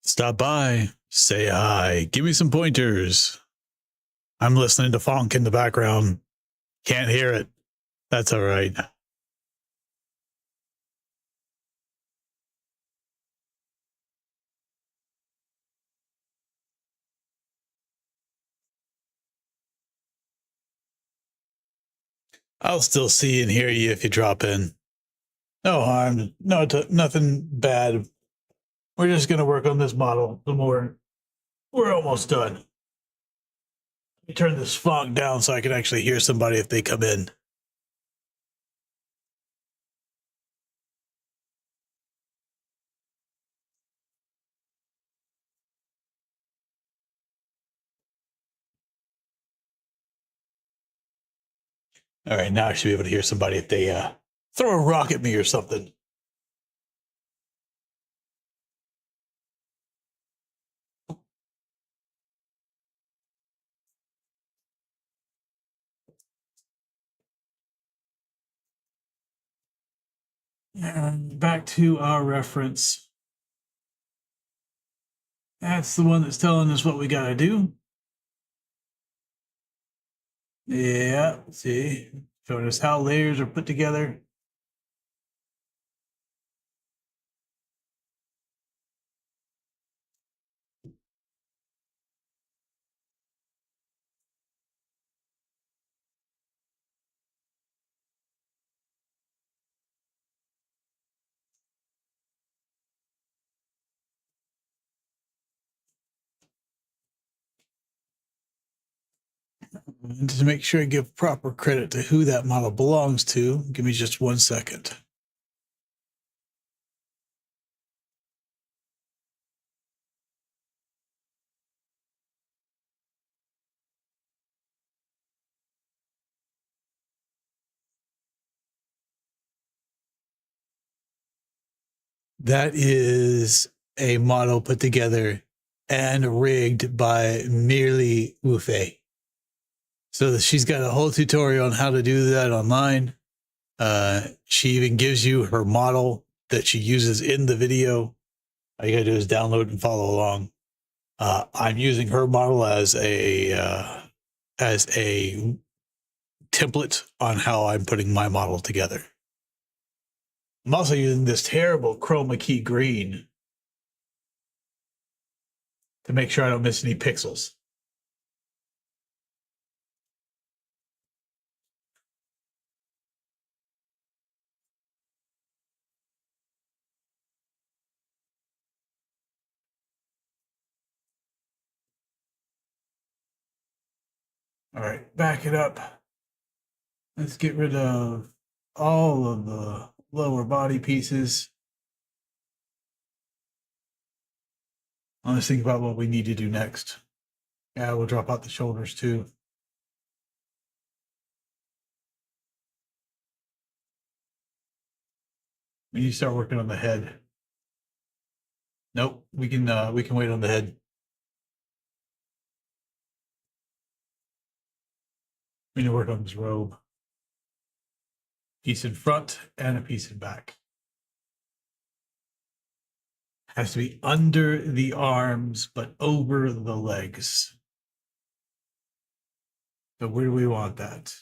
Stop by, say hi, give me some pointers. I'm listening to funk in the background. Can't hear it. That's all right. I'll still see and hear you if you drop in. No harm. Nothing bad. We're just going to work on this model some more. We're almost done. Let me turn this funk down so I can actually hear somebody if they come in. All right, now I should be able to hear somebody if they throw a rock at me or something. And back to our reference. That's the one that's telling us what we got to do. Yeah, see, showing us how layers are put together. And to make sure I give proper credit to who that model belongs to, give me just 1 second. That is a model put together and rigged by Merely Wufe. So she's got a whole tutorial on how to do that online. She even gives you her model that she uses in the video. All you gotta do is download and follow along. I'm using her model as a template on how I'm putting my model together. I'm also using this terrible chroma key green to make sure I don't miss any pixels. All right, back it up. Let's get rid of all of the lower body pieces. Let's think about what we need to do next. Yeah, we'll drop out the shoulders too. We need to start working on the head. Nope, we can wait on the head. We need to work on this robe. Piece in front and a piece in back. Has to be under the arms, but over the legs. So where do we want that?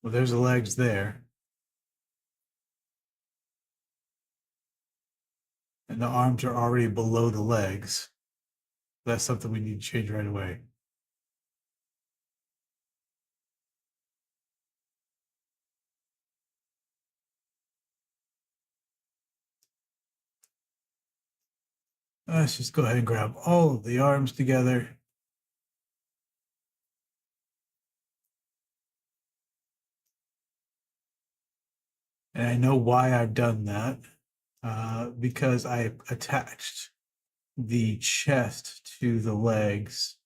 Well, there's the legs there. And the arms are already below the legs. That's something we need to change right away. Let's just go ahead and grab all of the arms together. And I know why I've done that, because I attached the chest to the legs.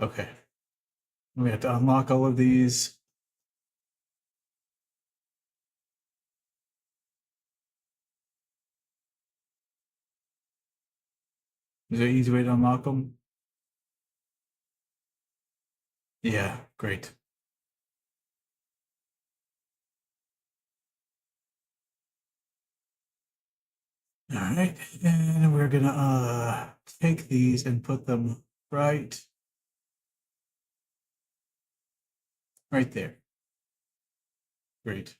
Okay. We have to unlock all of these. Is there an easy way to unlock them? Yeah, great. All right, and we're gonna take these and put them right there. Great.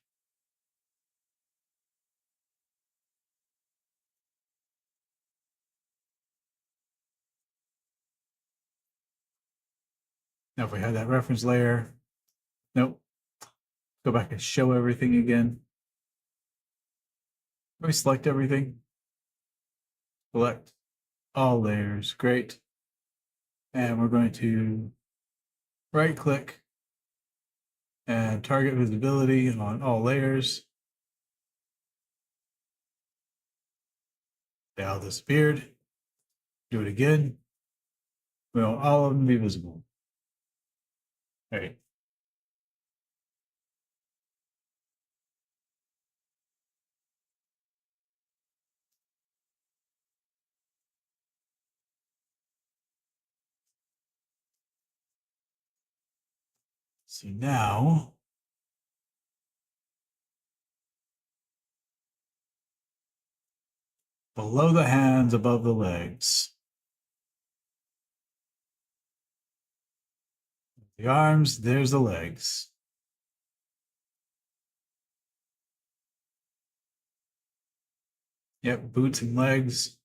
Now if we have that reference layer, nope. Go back and show everything again. Let me select everything. Select all layers, great. And we're going to right click and target visibility on all layers. They all disappeared. Do it again. We want all of them to be visible. All right. So now below the hands, above the legs. The arms, there's the legs. Yep, boots and legs.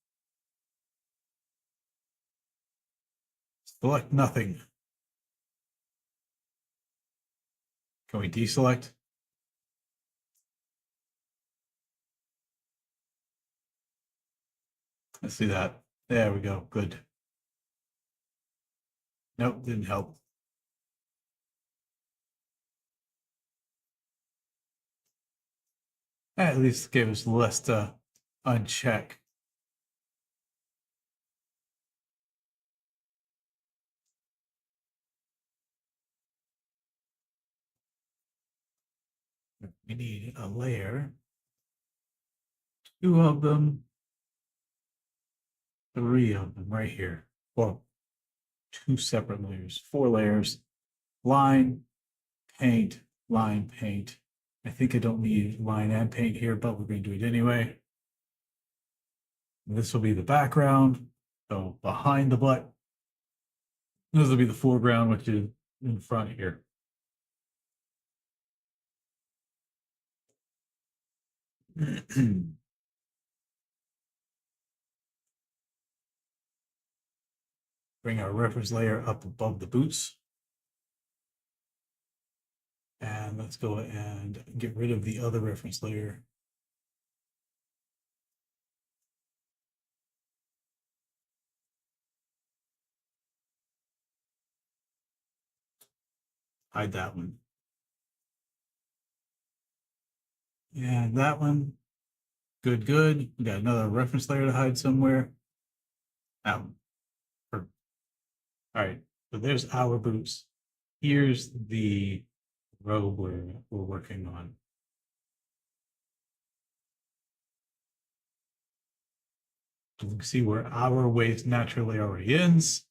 Select nothing. Can we deselect? Let's see that. There we go. Good. Nope, didn't help. At least gave us less to uncheck. We need a layer. 2 of them. 3 of them right here. Well, 2 separate layers. 4 layers. Line, paint, line, paint. I think I don't need line and paint here, but we're going to do it anyway. This will be the background. So behind the butt. This will be the foreground, which is in front here. Bring our reference layer up above the boots. And let's go and get rid of the other reference layer. Hide that one. And that one. Good, good. We got another reference layer to hide somewhere. That one. Perfect. All right, so there's our boots. Here's the robe we're working on. You can see where our waist naturally already ends.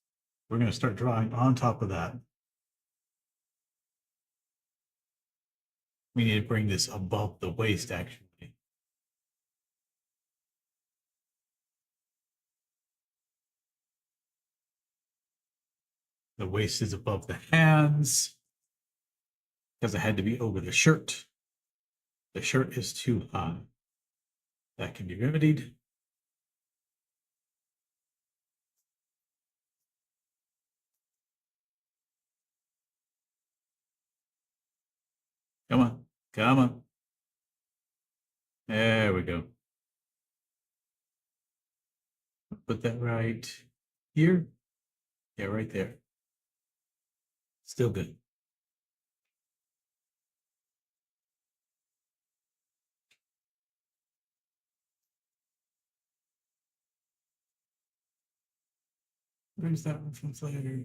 We're going to start drawing on top of that. We need to bring this above the waist, actually. The waist is above the hands because it had to be over the shirt. The shirt is too high. That can be remedied. Come on, come on. There we go. Put that right here. Yeah, right there. Still good. Where's that reference layer?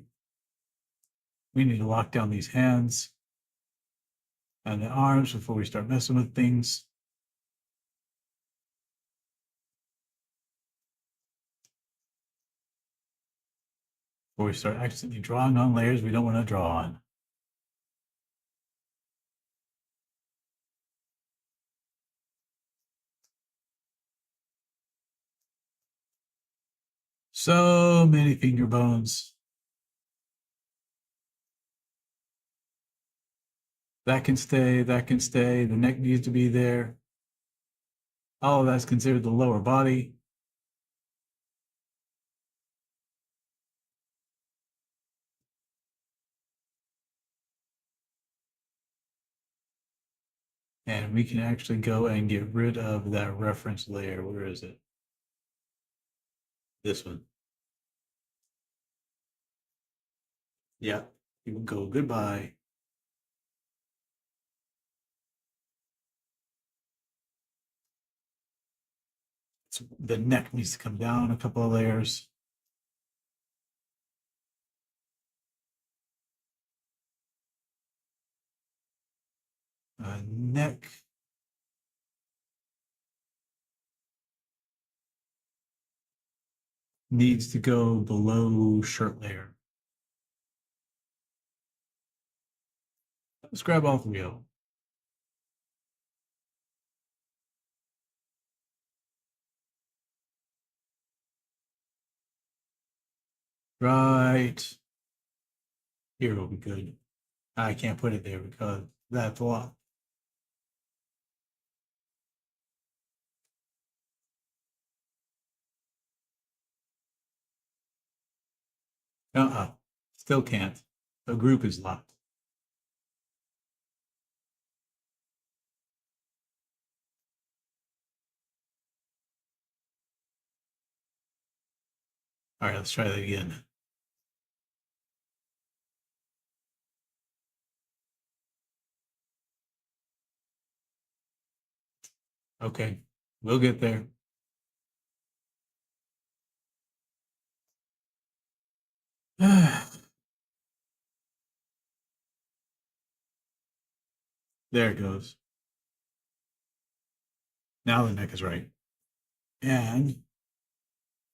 We need to lock down these hands and the arms before we start messing with things. Before we start accidentally drawing on layers we don't want to draw on. So many finger bones. That can stay, that can stay. The neck needs to be there. All of that's considered the lower body. And we can actually go and get rid of that reference layer. Where is it? This one. Yeah, you can go goodbye. The neck needs to come down a couple of layers. Neck. Needs to go below shirt layer. Let's grab all three of them. Right here will be good. I can't put it there because that's a lot. Still can't. The group is locked. All right, let's try that again. Okay, we'll get there. There it goes. Now the neck is right. And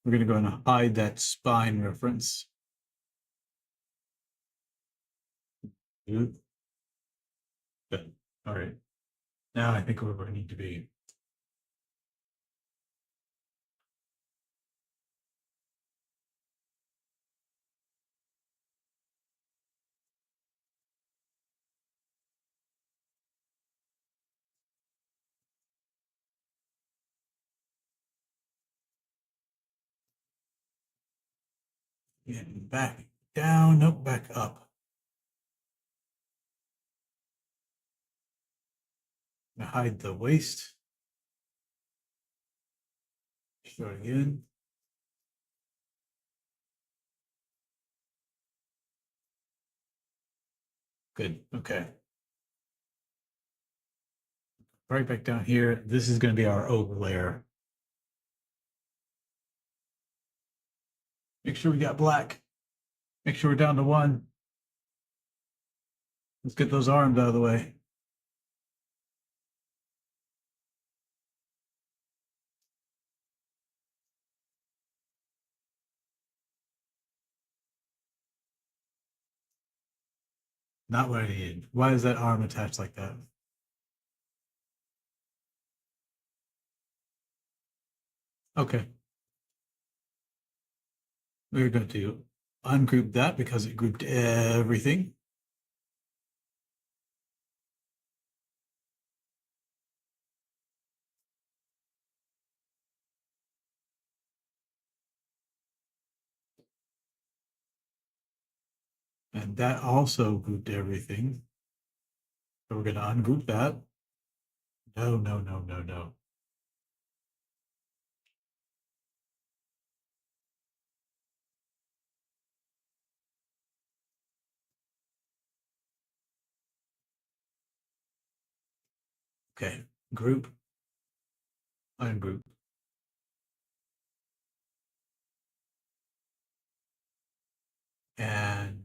we're going to go and hide that spine reference. Good. All right. Now I think we're where we need to be. And back down, nope, back up. Now hide the waist. Show it again. Good, okay. Right back down here, this is going to be our over layer. Make sure we got black. Make sure we're down to 1. Let's get those arms out of the way. Not what I needed. Why is that arm attached like that? Okay. We're going to ungroup that because it grouped everything. And that also grouped everything. So we're going to ungroup that. No, no, no, no, no. Okay, group, ungroup. And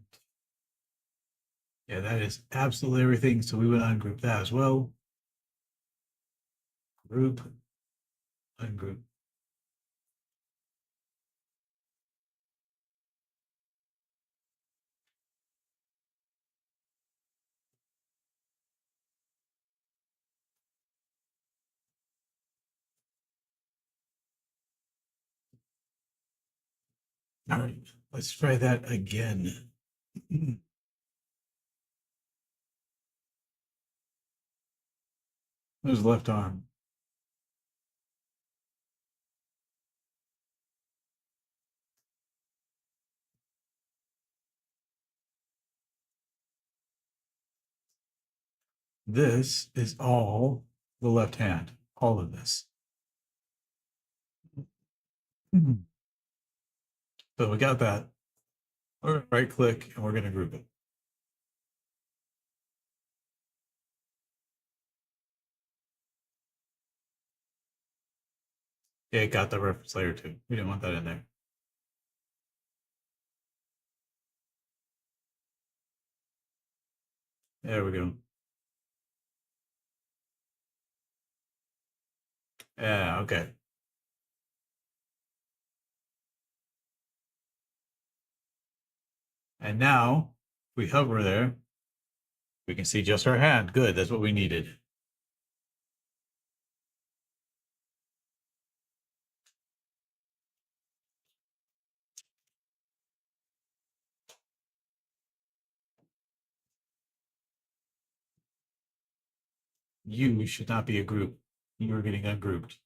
yeah, that is absolutely everything. So we would ungroup that as well. Group, ungroup. All right, let's try that again. There's left arm. This is all the left hand, all of this. So we got that. We're gonna right click and we're going to group it. Yeah, it got the reference layer too. We didn't want that in there. There we go. Yeah, okay. And now we hover there. We can see just our hand. Good, that's what we needed. You should not be a group. You are getting ungrouped.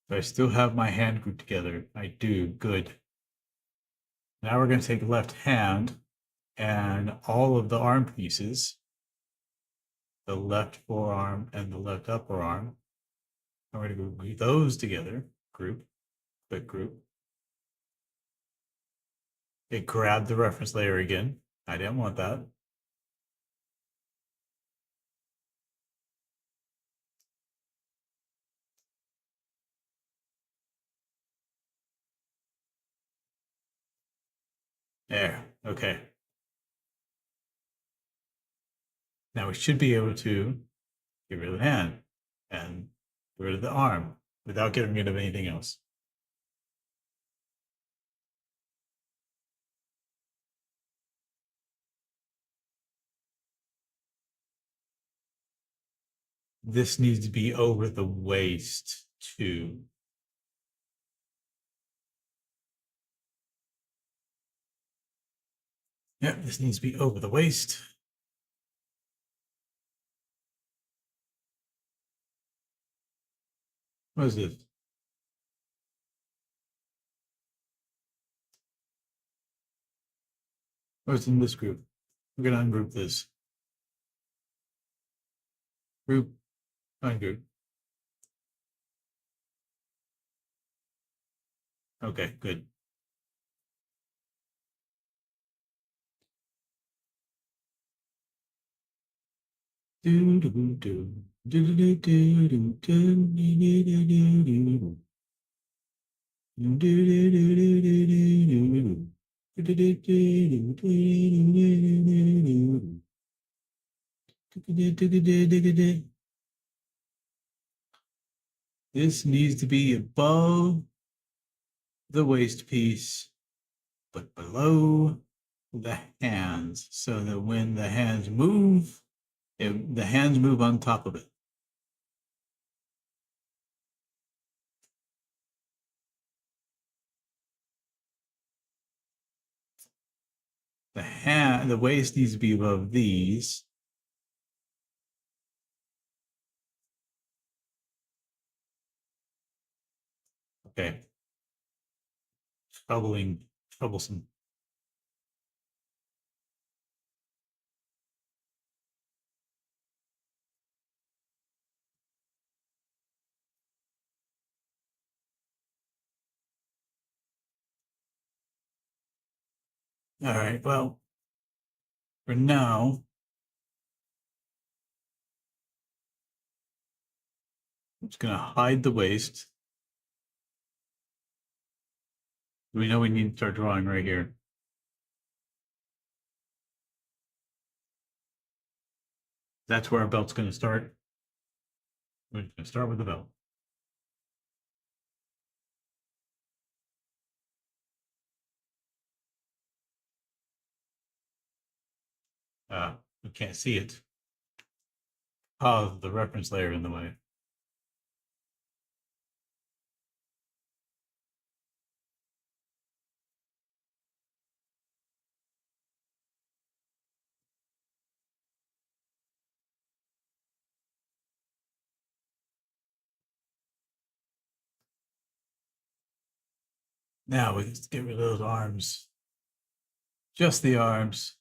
Do I still have my hand grouped together? I do. Good. Now we're going to take left hand and all of the arm pieces, the left forearm and the left upper arm. I'm going to group those together. Group, quick group. It grabbed the reference layer again. I didn't want that. There. Okay. Now we should be able to get rid of the hand and get rid of the arm without getting rid of anything else. This needs to be over the waist too. Yep, this needs to be over the waist. What is this? What's in this group? We're going to ungroup this. Group, ungroup. Okay, good. Do do do do do do do do do This needs to be above the waist piece, but below the hands, so that when the hands move, the hands move on top of it. The waist needs to be above these. Okay. Troublesome. All right, well, for now, I'm just going to hide the waist. We know we need to start drawing right here. That's where our belt's going to start. We're going to start with the belt. We can't see it. Oh, the reference layer in the way. Now we just get rid of those arms. Just the arms.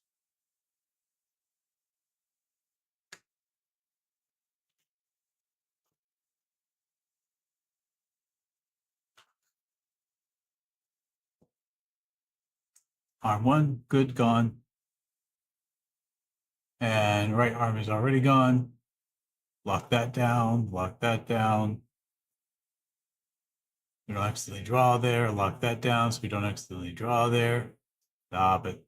Arm one, good, gone. And right arm is already gone. Lock that down, lock that down. We don't accidentally draw there. Lock that down so we don't accidentally draw there. Stop it.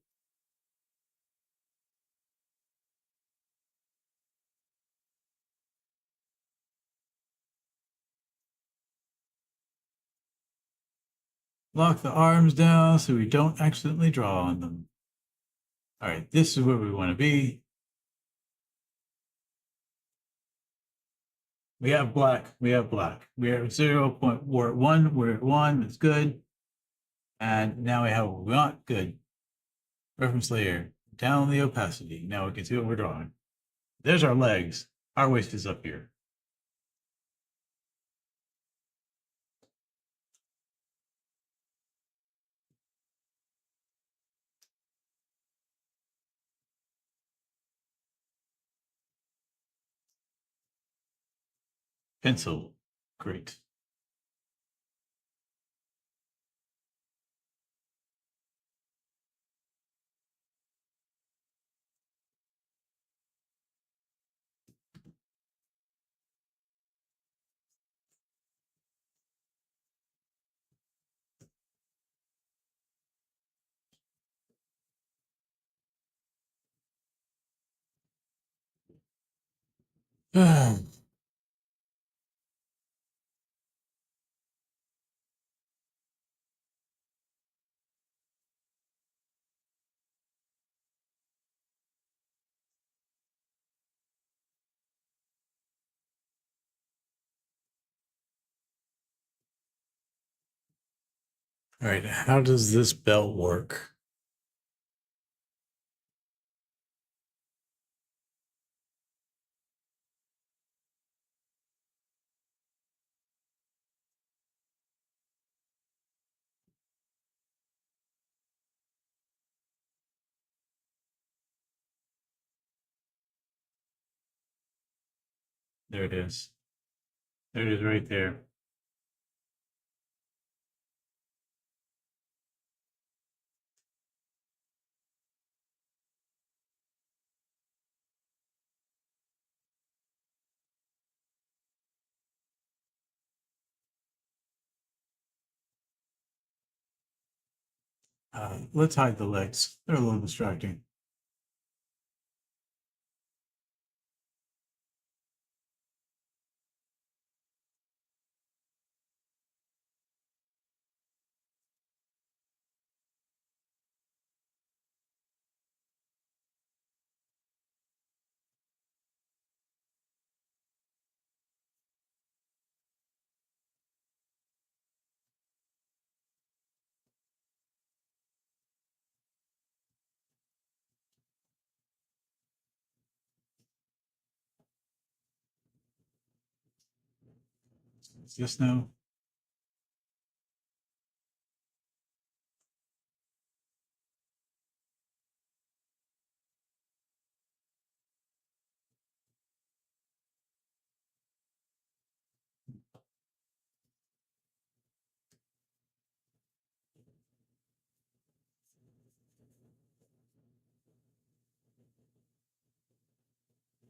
Lock the arms down so we don't accidentally draw on them. All right, this is where we want to be. We have black. We have black. We are at 0.1. We're at 1. That's good. And now we have what we want. Good. Reference layer. Down the opacity. Now we can see what we're drawing. There's our legs. Our waist is up here. Pencil. Great. All right, how does this belt work? There it is. There it is right there. Let's hide the legs. They're a little distracting. It's this now.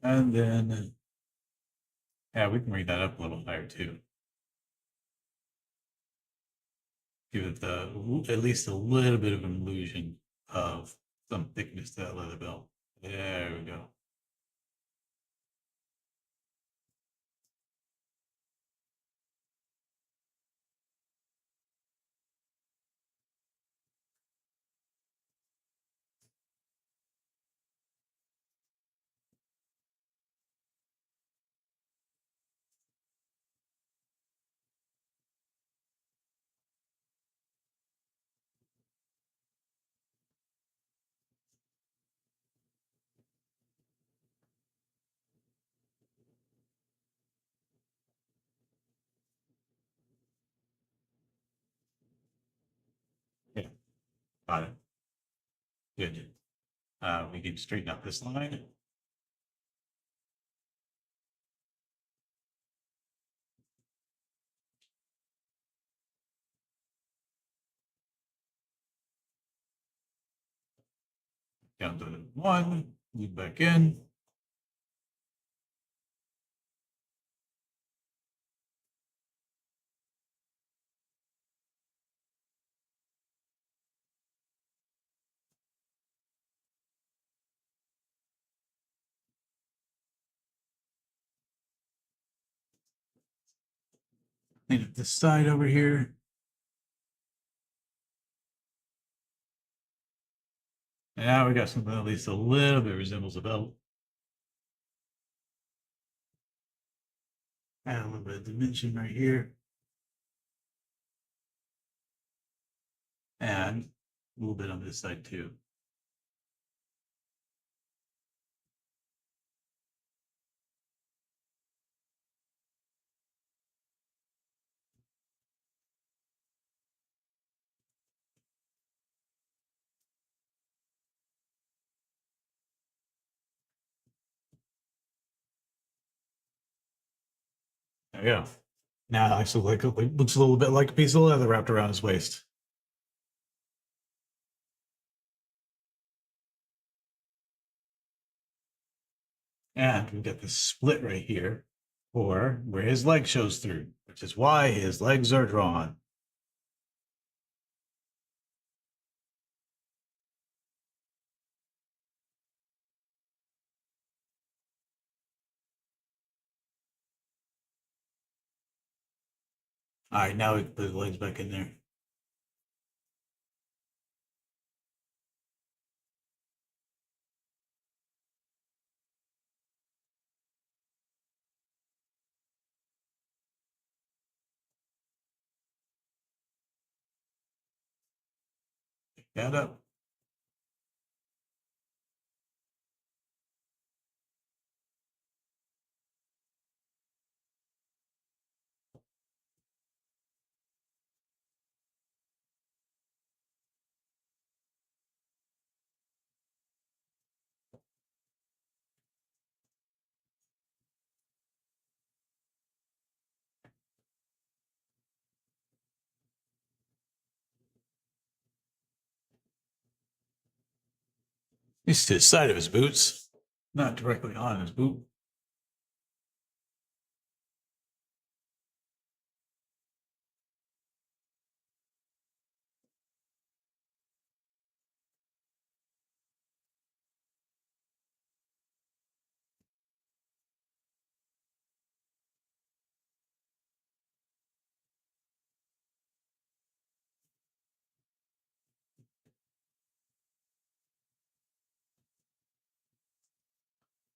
And then, yeah, we can bring that up a little higher too. Give it at least a little bit of an illusion of some thickness to that leather belt. There we go. Got it. Good. We can straighten up this line. Down to 1, lead back in. Clean up this side over here. And now we got something that at least a little bit resembles a belt. Add a little bit of dimension right here. And a little bit on this side too. There you go. Now it actually looks a little bit like a piece of leather wrapped around his waist. And we get this split right here for where his leg shows through, which is why his legs are drawn. All right, now we can put the legs back in there. Pick that up. It's to the side of his boots, not directly on his boot.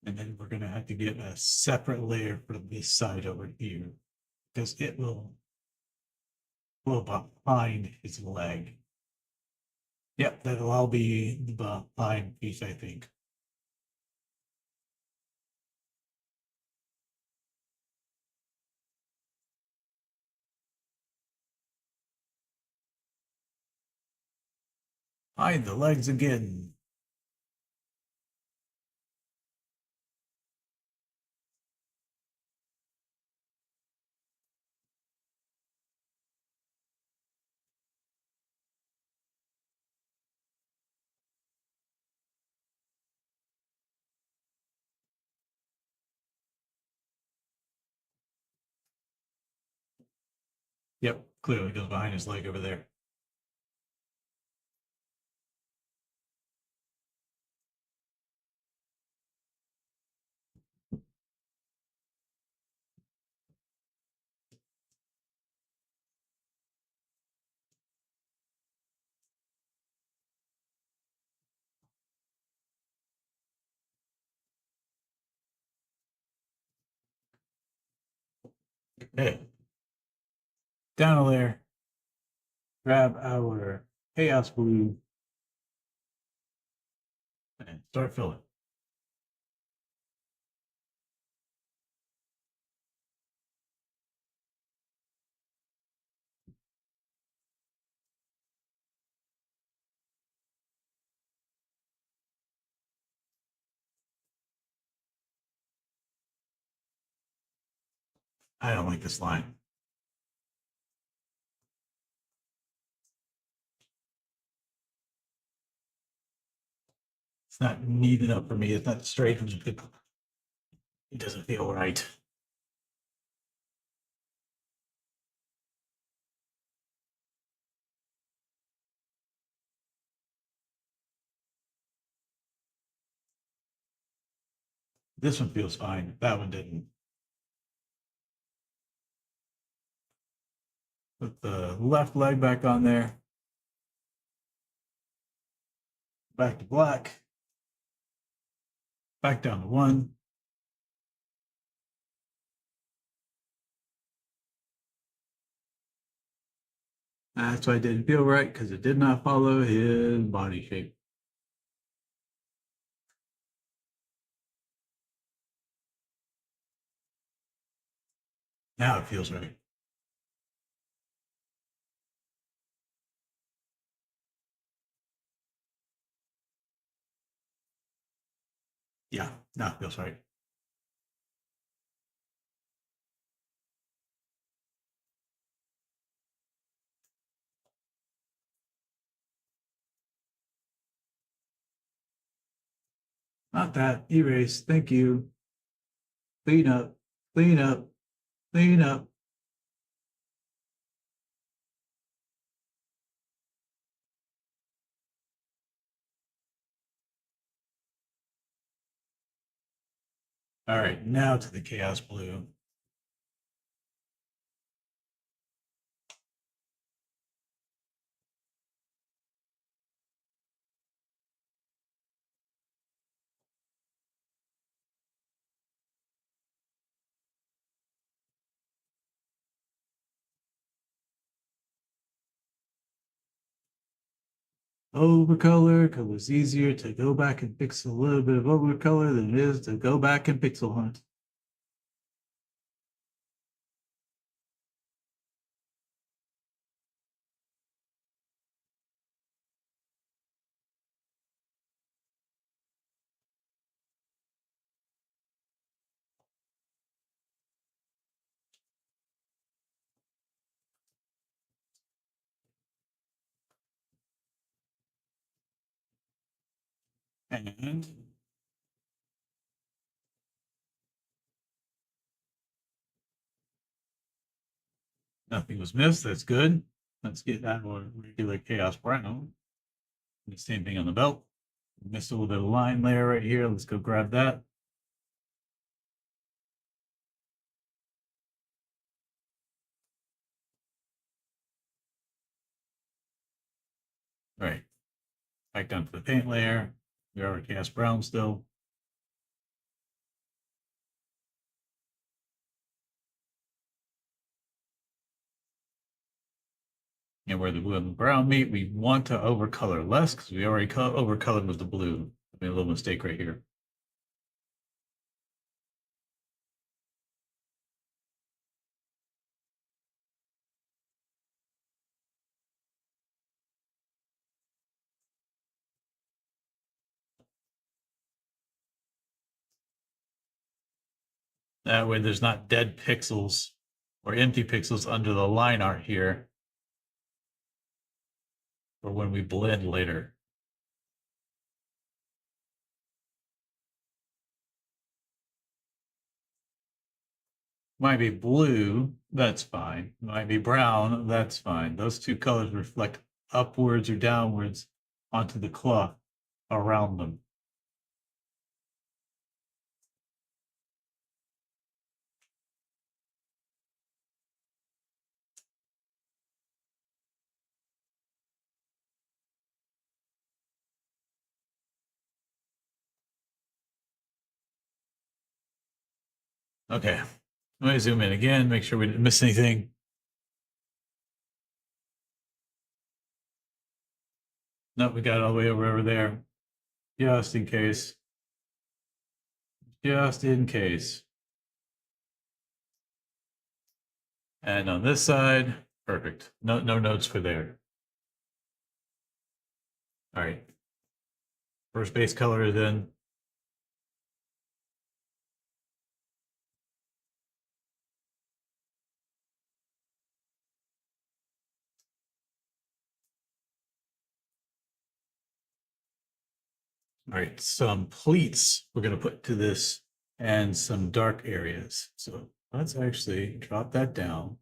And then we're going to have to get a separate layer for this side over here because it will go behind his leg. Yep, that'll all be the behind piece, I think. Hide the legs again. Yep, clearly goes behind his leg over there. Okay. Down a layer. Grab our Chaos blue and start filling. I don't like this line. It's not neat enough for me. It's not straight. It doesn't feel right. This one feels fine. That one didn't. Put the left leg back on there. Back to black. Back down to 1. That's why it didn't feel right, because it did not follow his body shape. Now it feels right. Yeah, now it feels right. Not that. Erase. Thank you. Clean up. Clean up. Clean up. All right, now to the Chaos Blue. Overcolor, because it's easier to go back and fix a little bit of overcolor than it is to go back and pixel hunt. And nothing was missed. That's good. Let's get that one regular Chaos Brown. The same thing on the belt. Missed a little bit of line layer right here. Let's go grab that. All right. Back down to the paint layer. We are Chaos Brown still. And where the blue and the brown meet, we want to overcolor less because we already overcolored with the blue. I made a little mistake right here. That way there's not dead pixels or empty pixels under the line art here for when we blend later. Might be blue, that's fine. Might be brown, that's fine. Those two colors reflect upwards or downwards onto the cloth around them. Okay, let me zoom in again, make sure we didn't miss anything. No, we got it all the way over there. Just in case. Just in case. And on this side, perfect. No notes for there. All right. First base color is in. All right, some pleats we're going to put to this and some dark areas. So let's actually drop that down.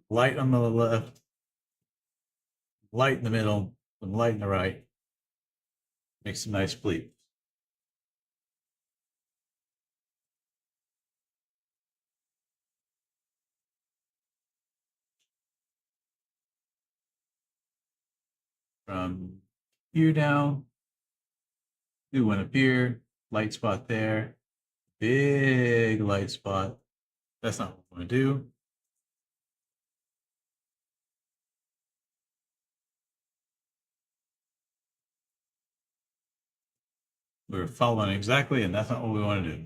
Light on the left, light in the middle, and light in the right. Make some nice pleats. From here down, new one up here, light spot there, big light spot. That's not what we want to do. We're following exactly, and that's not what we want to do.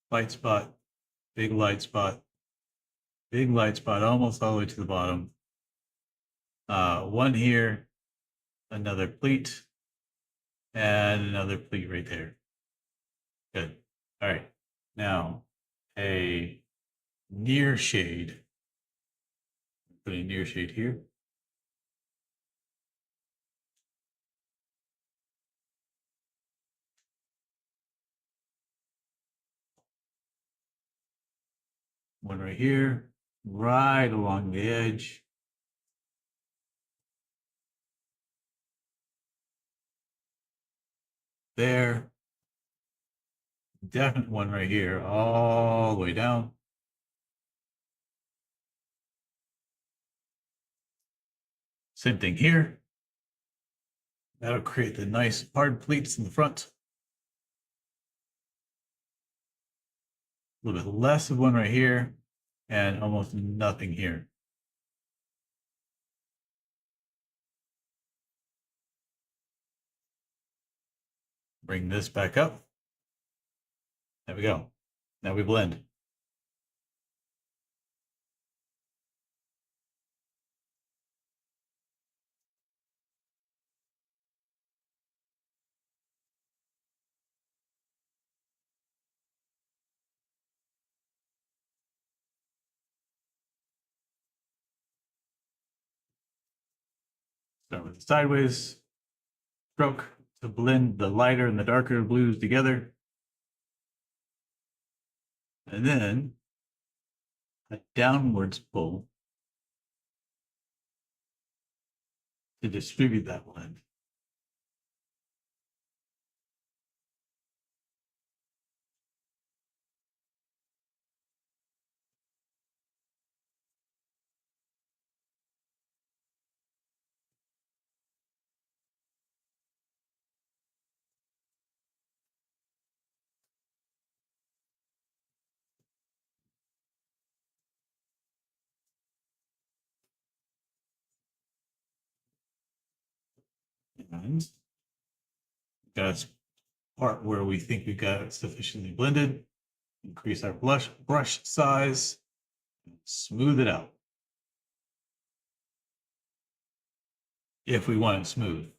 Light spot, big light spot, big light spot, almost all the way to the bottom. One here, another pleat, and another pleat right there. Good. All right. Now, a near shade. Put a near shade here. One right here, right along the edge. There. Definite one right here, all the way down. Same thing here. That'll create the nice hard pleats in the front. A little bit less of one right here, and almost nothing here. Bring this back up. There we go. Now we blend. Start with the sideways stroke to blend the lighter and the darker blues together. And then a downwards pull to distribute that blend. And got a part where we think we got it sufficiently blended. Increase our brush size, smooth it out. If we want it smooth.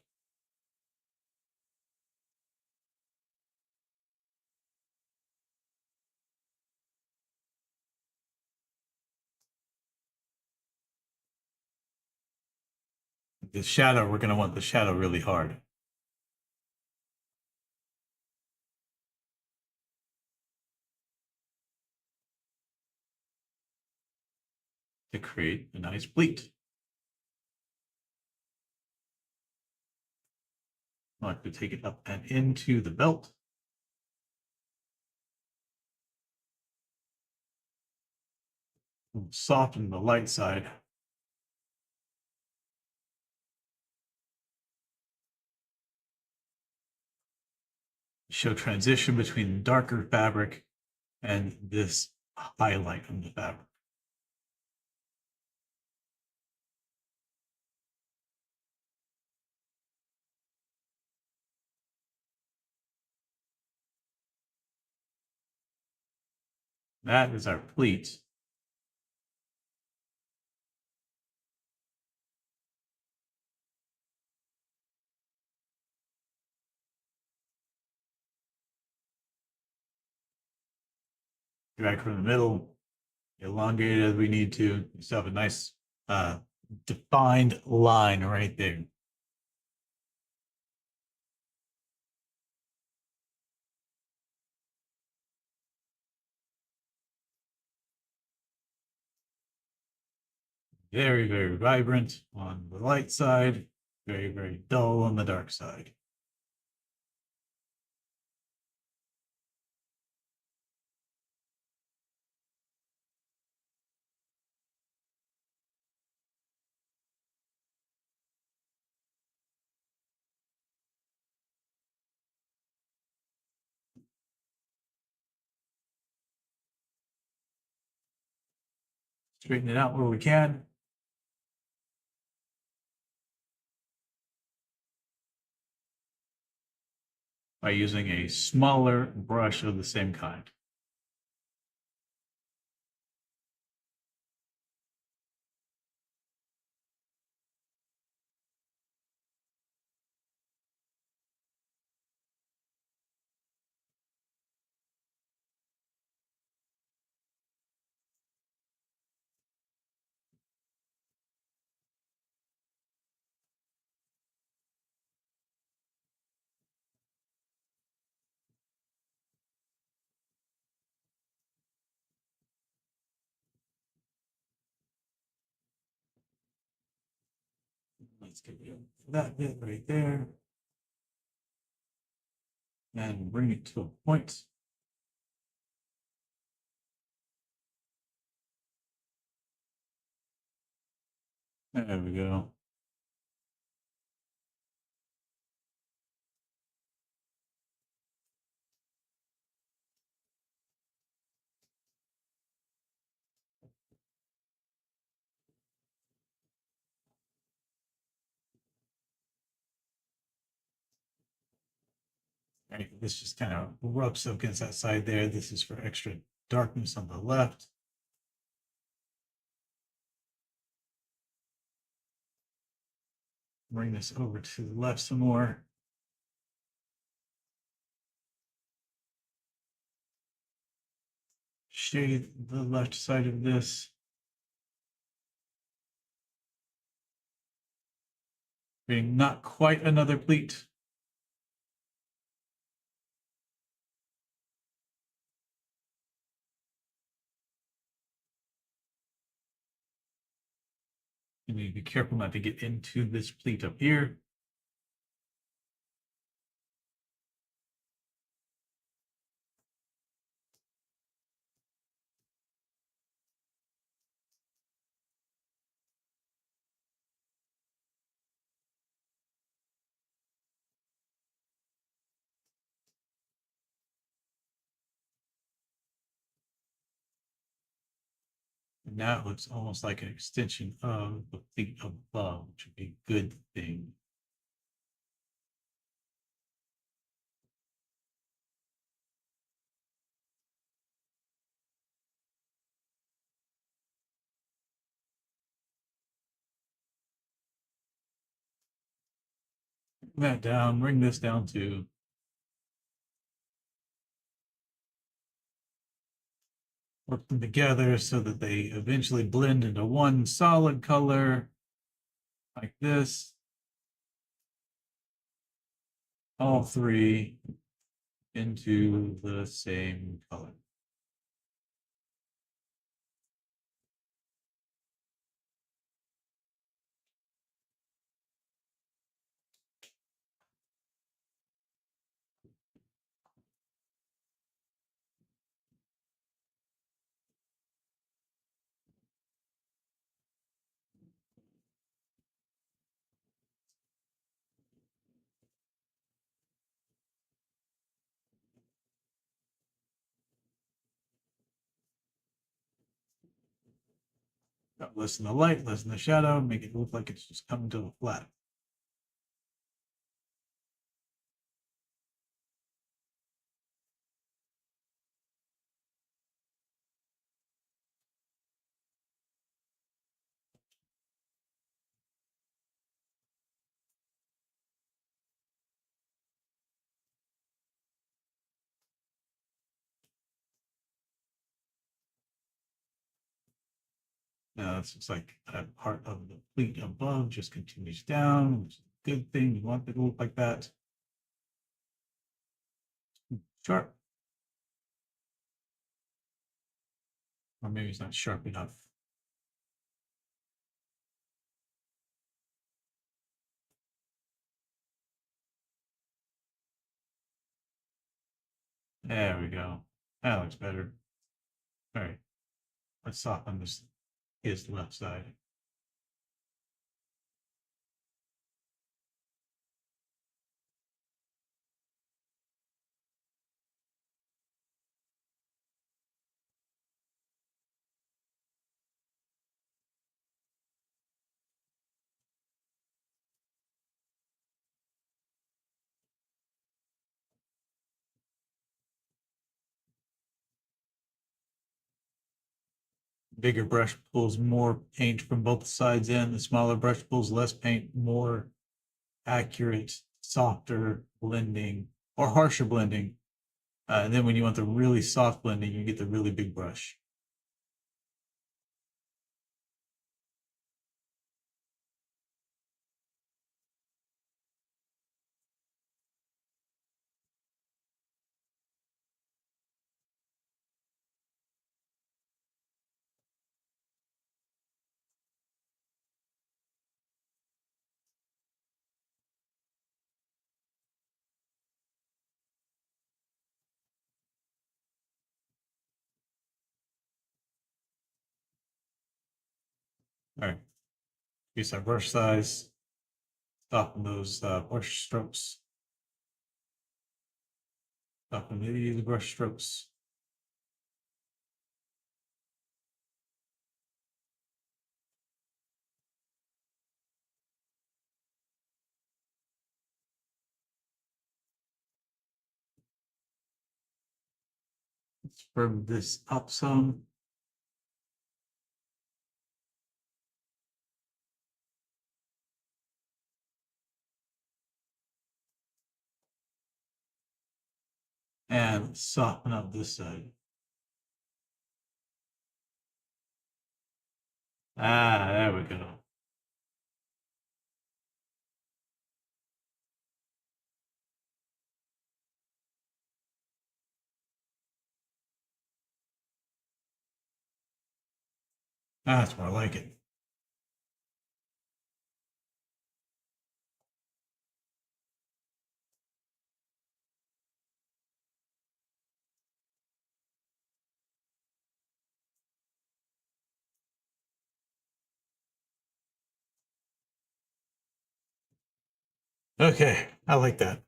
The shadow, we're going to want the shadow really hard. To create a nice pleat. I like to take it up and into the belt. Soften the light side. Show transition between darker fabric and this highlight on the fabric. That is our pleat. Drag from the middle, elongate as we need to. Just have a nice defined line right there. Very, very vibrant on the light side, very, very dull on the dark side. Straighten it out where we can. By using a smaller brush of the same kind. Let's get rid of that bit right there. And bring it to a point. There we go. Right, this just kind of rubs up against that side there. This is for extra darkness on the left. Bring this over to the left some more. Shade the left side of this. Being not quite another pleat. You need to be careful not to get into this pleat up here. And now it looks almost like an extension of the pleat above, which would be a good thing. Bring that down, bring this down too. Work them together so that they eventually blend into one solid color like this. All three into the same color. Lessen the light, lessen the shadow, make it look like it's just coming to a flat. Now this looks like that part of the pleat above just continues down, which is a good thing. You want it to look like that. Sharp. Or maybe it's not sharp enough. There we go. That looks better. All right. Let's soften this his left side. Bigger brush pulls more paint from both sides in. The smaller brush pulls less paint, more accurate, softer blending or harsher blending. And then when you want the really soft blending, you get the really big brush. All right. Use our brush size. Soften those brush strokes. Soften these brush strokes. Let's firm this up some. And soften up this side. Ah, there we go. That's more like it. Okay, I like that.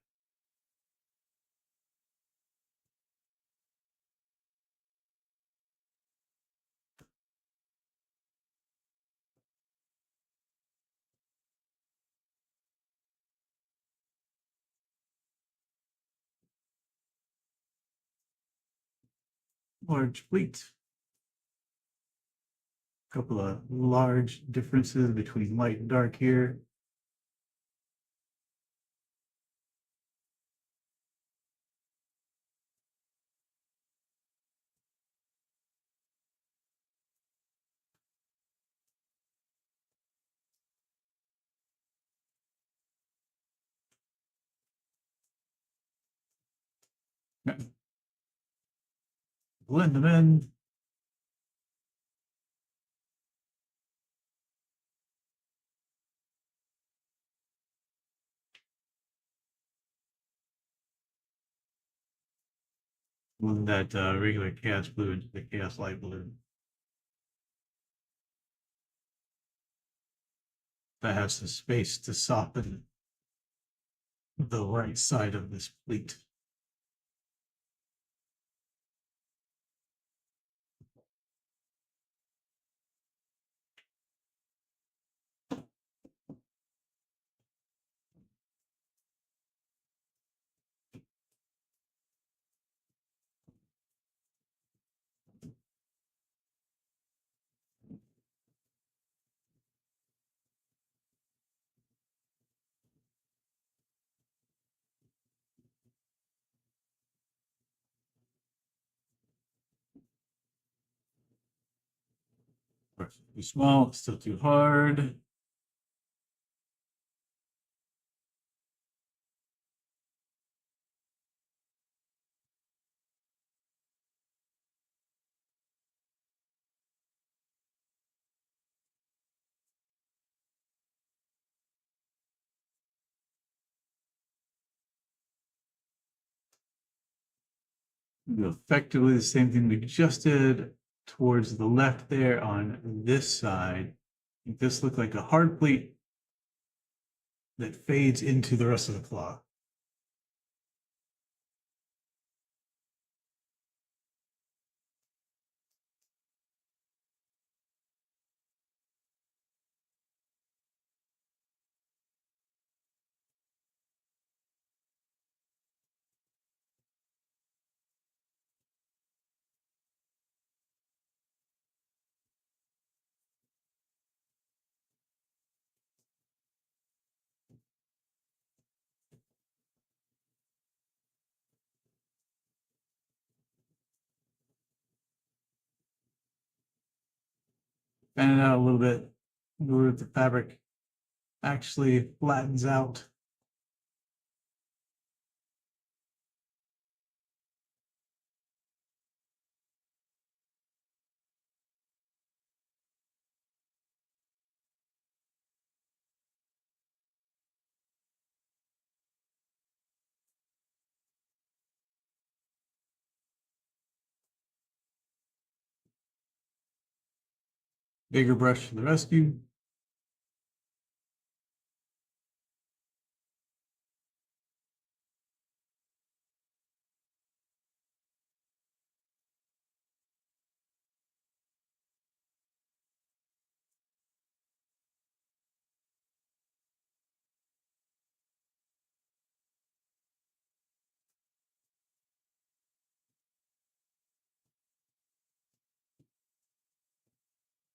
Large pleat. Couple of large differences between light and dark here. Blend them in. Blend that regular chaos blue into the chaos light blue. That has some space to soften the right side of this pleat. Too small, still too hard. Effectively the same thing we just did towards the left there on this side. This looked like a hard pleat that fades into the rest of the cloth. Fan it out a little bit, where the fabric actually flattens out. Bigger brush for the rescue.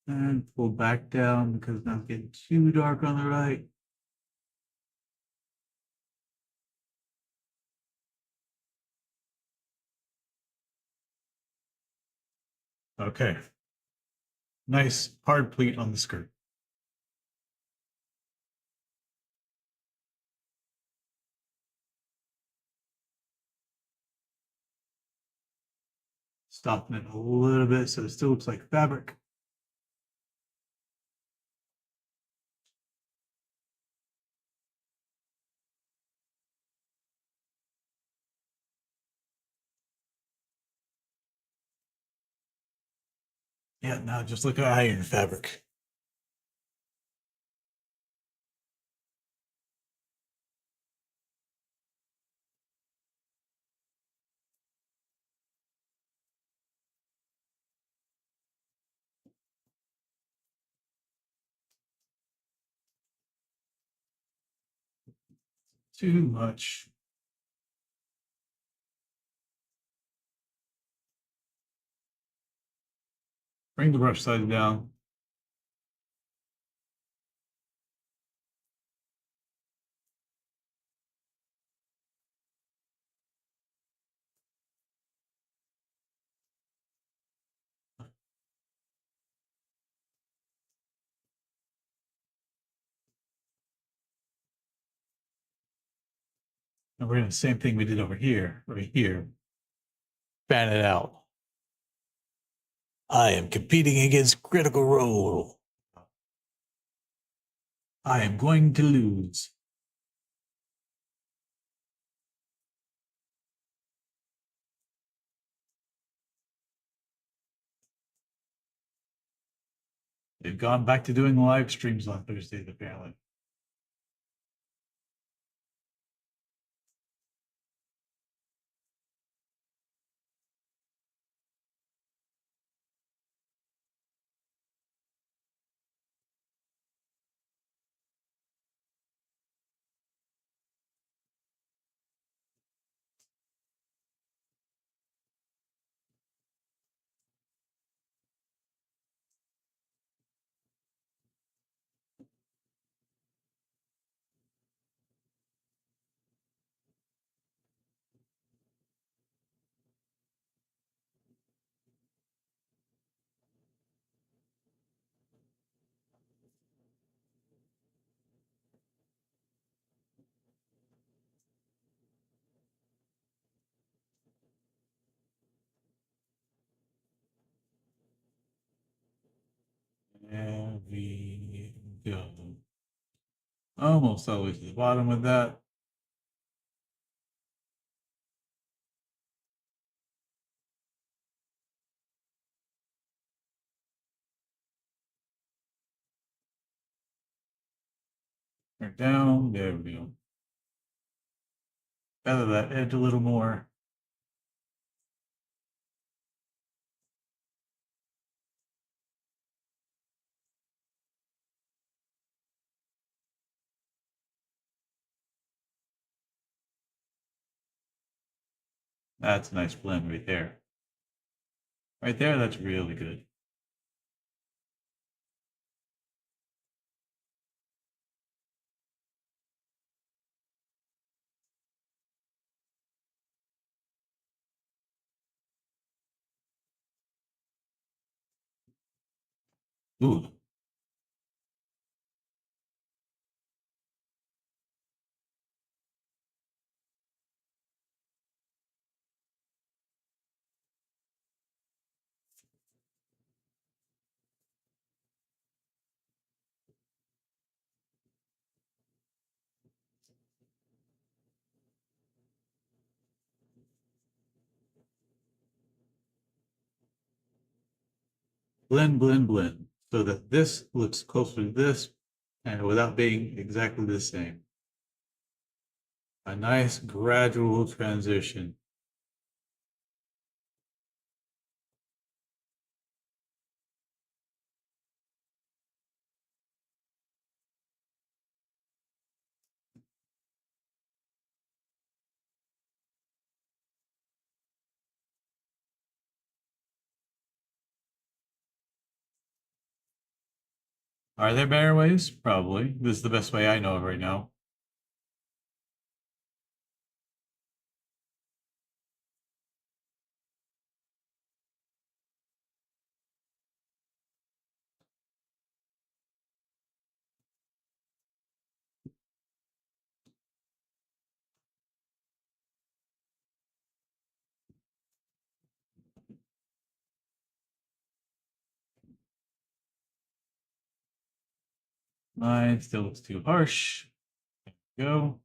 And pull back down because now it's getting too dark on the right. Okay. Nice hard pleat on the skirt. Stopping it a little bit so it still looks like fabric. Yeah, now just look at iron fabric. Too much. Bring the brush size down. And we're doing the same thing we did over here, right here. Fan it out. I am competing against Critical Role. I am going to lose. They've gone back to doing live streams on Thursdays, apparently. go almost all the way to the bottom with that. Or down, there we go. Feather that edge a little more. That's a nice blend right there. Right there, that's really good. Ooh. Blend, blend, blend. So that this looks closer to this and without being exactly the same. A nice gradual transition. Are there better ways? Probably. This is the best way I know of right now. Mine still looks too harsh. There we go.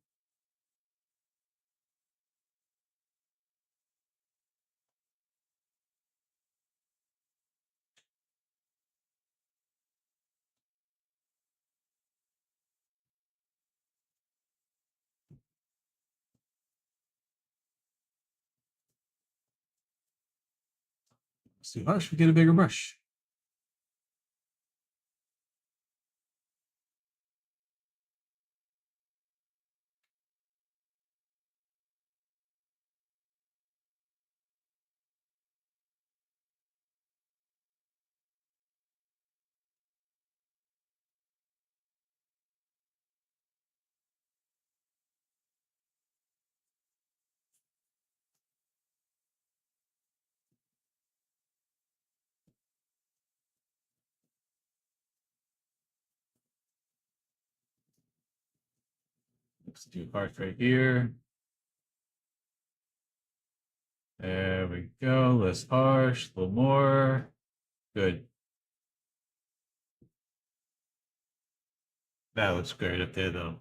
It's too harsh. We get a bigger brush. Looks too harsh right here. There we go. Less harsh, a little more. Good. That looks great up there, though.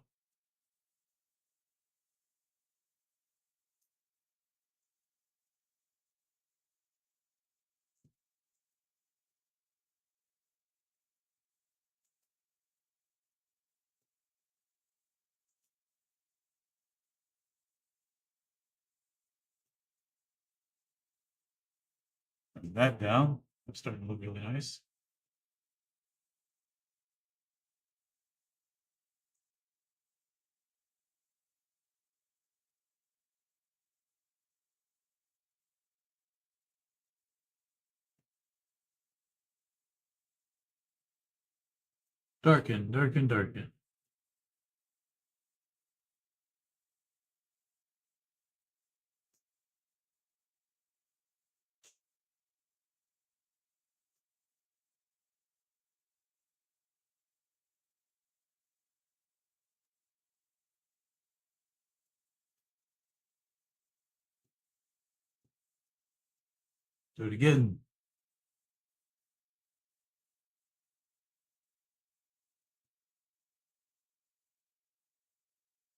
Bring that down. It's starting to look really nice. Darken, darken, darken. Do it again.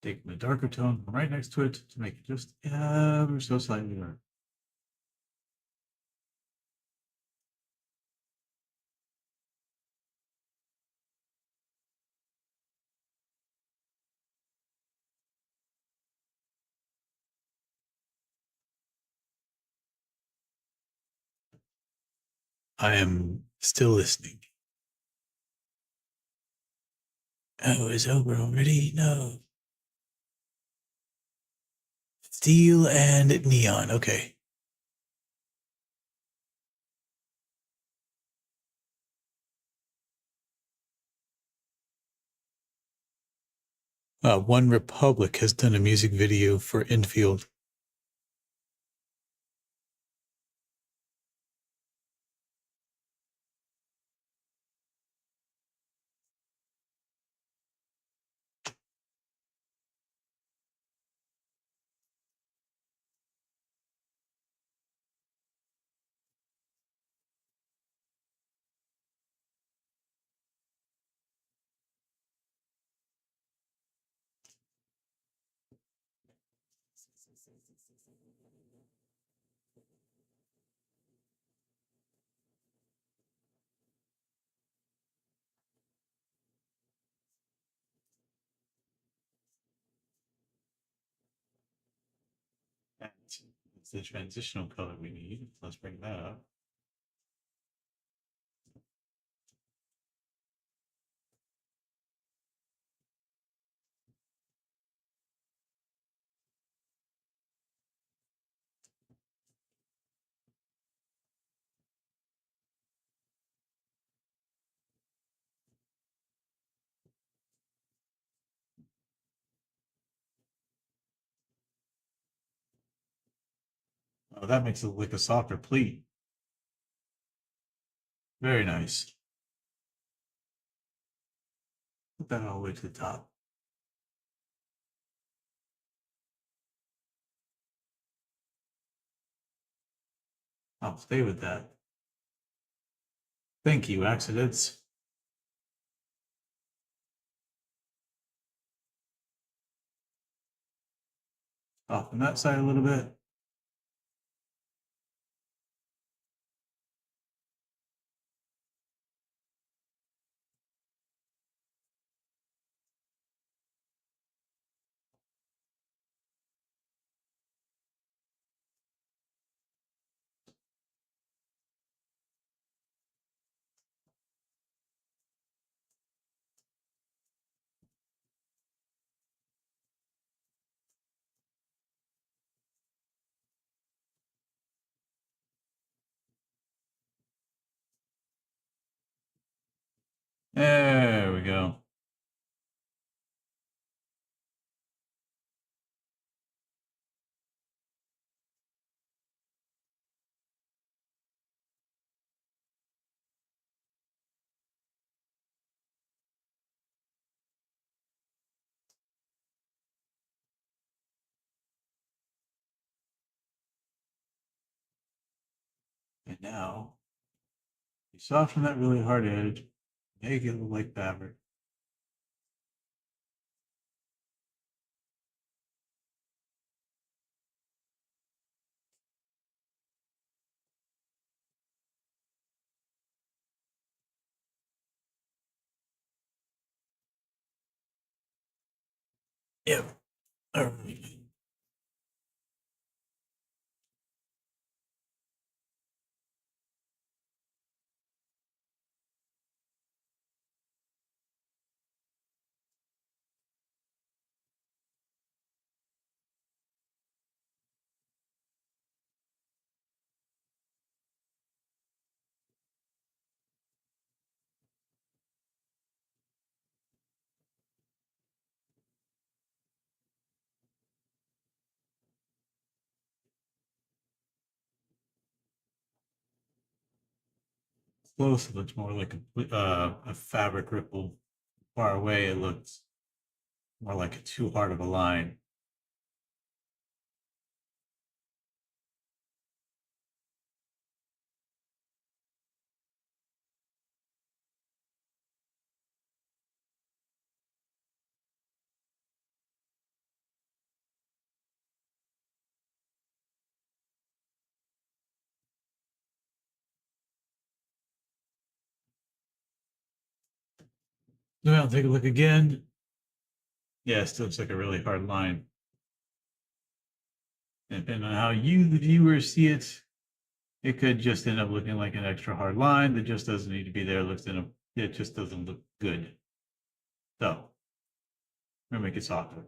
Taking a darker tone right next to it to make it just ever so slightly dark. I am still listening. Oh, it's over already? No. Steel and neon. Okay. One Republic has done a music video for Infield. It's the transitional color we need. Let's bring that up. Oh, that makes it look like a softer pleat. Very nice. Put that all the way to the top. I'll stay with that. Thank you, accidents. Off on that side a little bit. There we go. And now, you soften that really hard edge, make it look like fabric. Yep. All right. Close, it looks more like a fabric ripple. Far away, it looks more like a too hard of a line. Well, take a look again. Yeah, it still looks like a really hard line. And depending on how you, the viewer, see it, it could just end up looking like an extra hard line that just doesn't need to be there. It just doesn't look good. So, we're gonna make it softer.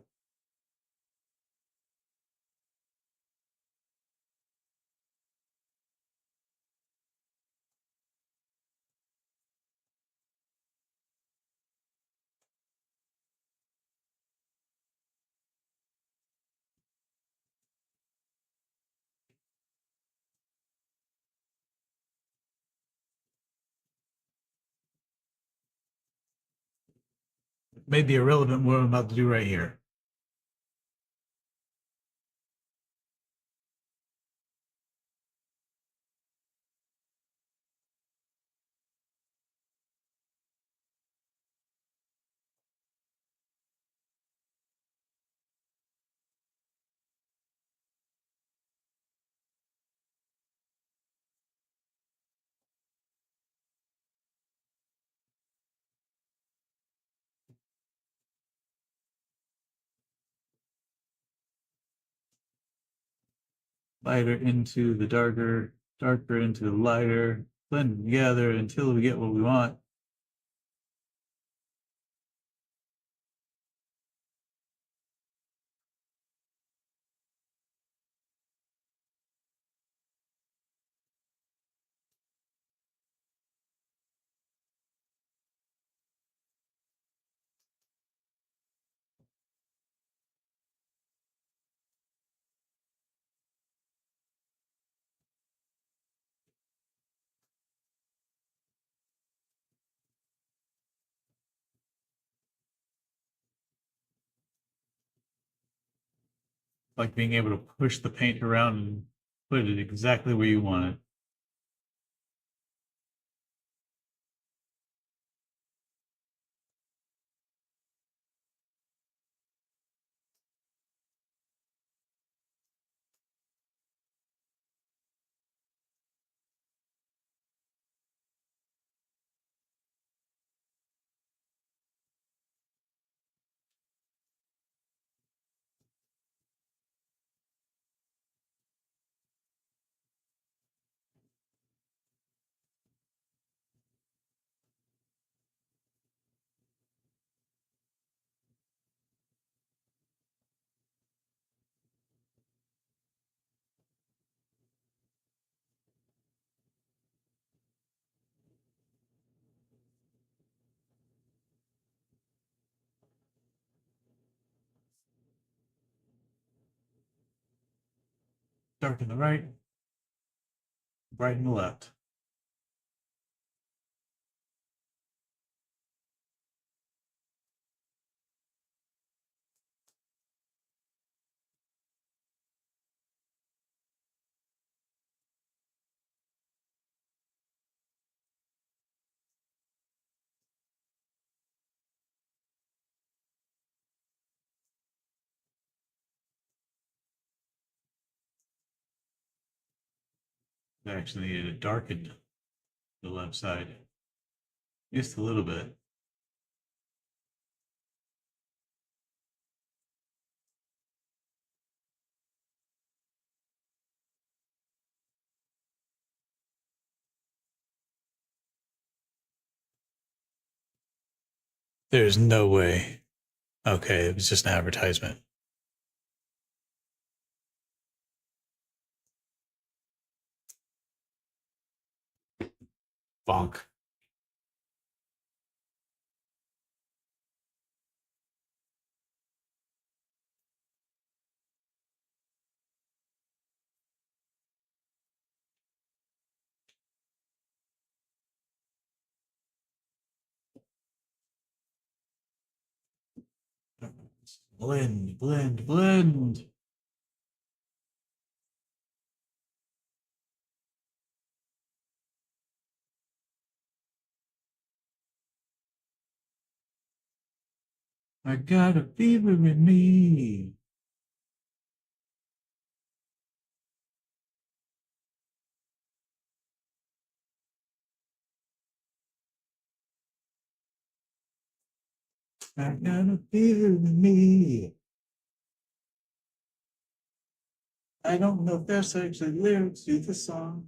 It may be irrelevant what I'm about to do right here. Lighter into the darker, darker into the lighter, blend together until we get what we want. Like being able to push the paint around and put it exactly where you want it. Dark in the right, bright in the left. I actually needed to darken the left side just a little bit. There's no way. Okay, it was just an advertisement. Bonk. Blend, blend, blend. I got a fever in me. I got a fever in me. I don't know if there's actually lyrics to the song.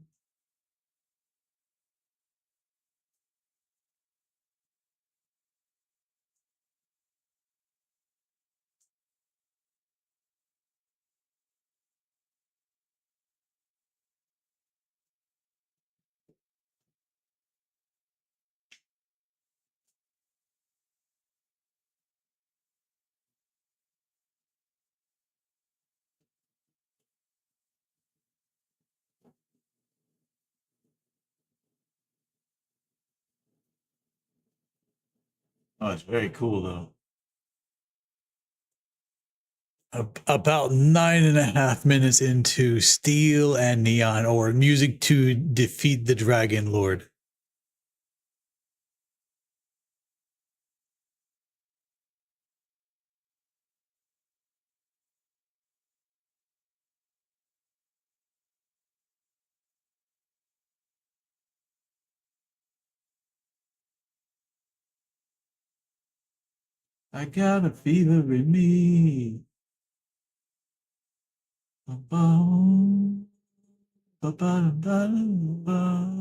Oh, it's very cool though. About 9.5 minutes into Steel and Neon, or music to defeat the Dragon Lord. I got a fever in me. Ba-bum, ba-ba-da-ba-da-ba.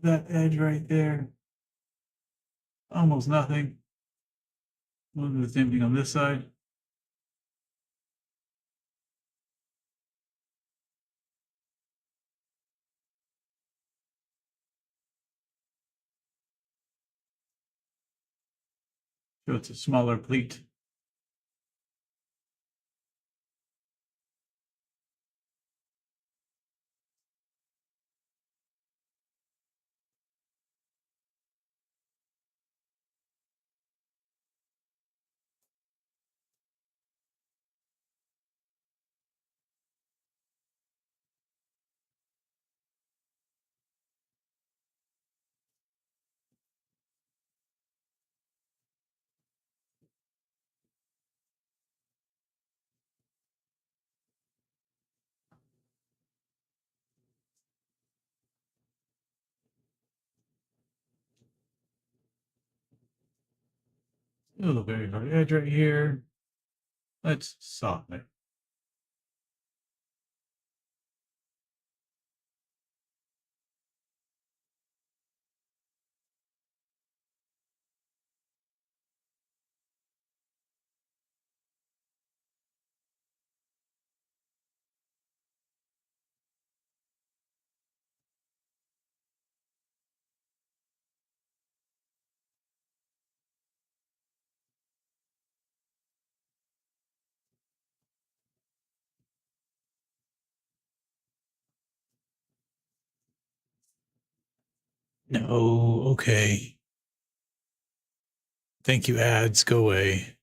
That edge right there, almost nothing. We'll do the same thing on this side. So it's a smaller pleat. Still a very hard edge right here. Let's soften it. No, okay. Thank you, ads. Go away.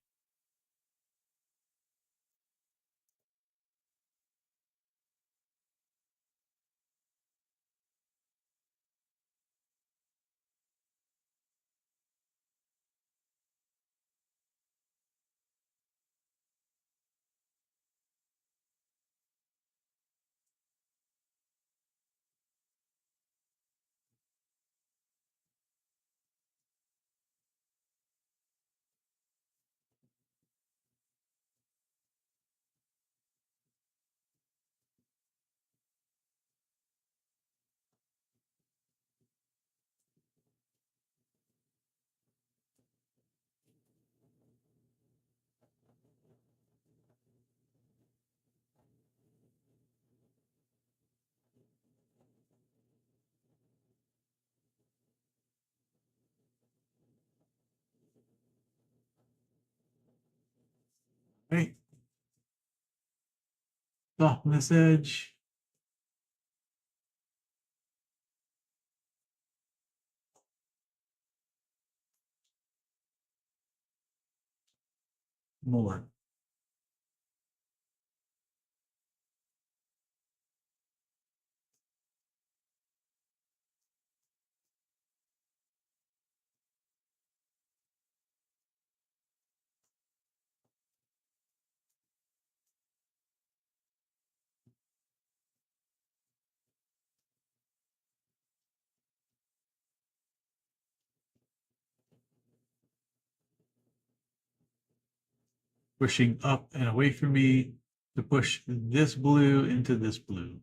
Right. Soften this edge. More. Pushing up and away from me to push this blue into this blue.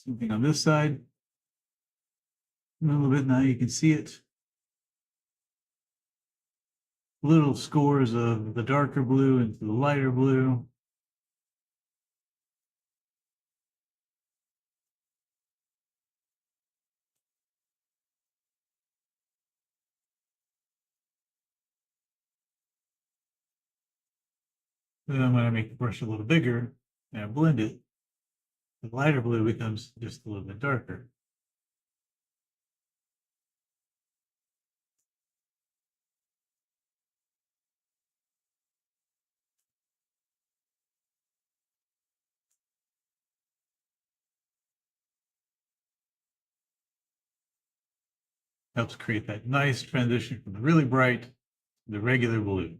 Something on this side. A little bit now you can see it. Little scores of the darker blue into the lighter blue. Then I'm going to make the brush a little bigger and blend it. The lighter blue becomes just a little bit darker. Helps create that nice transition from the really bright to the regular blue.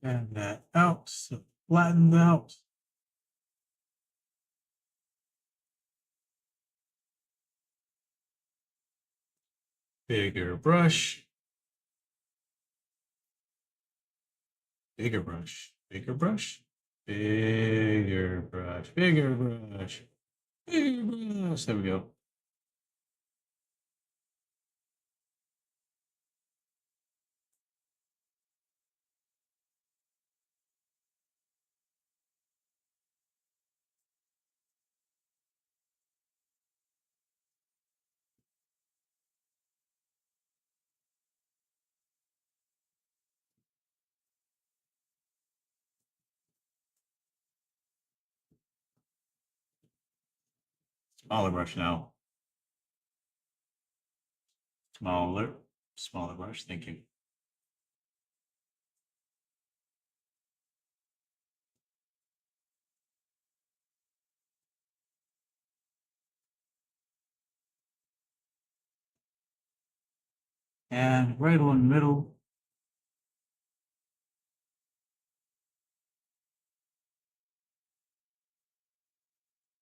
And that out, so flatten out. Bigger brush. Bigger brush. Bigger brush. Bigger brush. Bigger brush. Bigger brush. There we go. Smaller brush now. Smaller brush. Thank you. And right along the middle,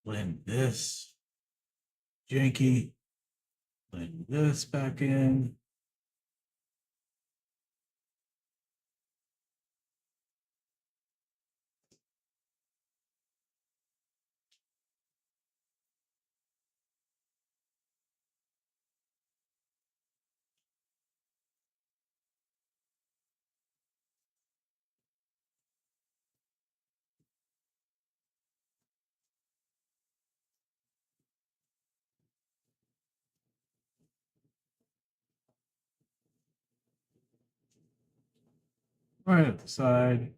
blend this janky. Blend this back in. Right at the side.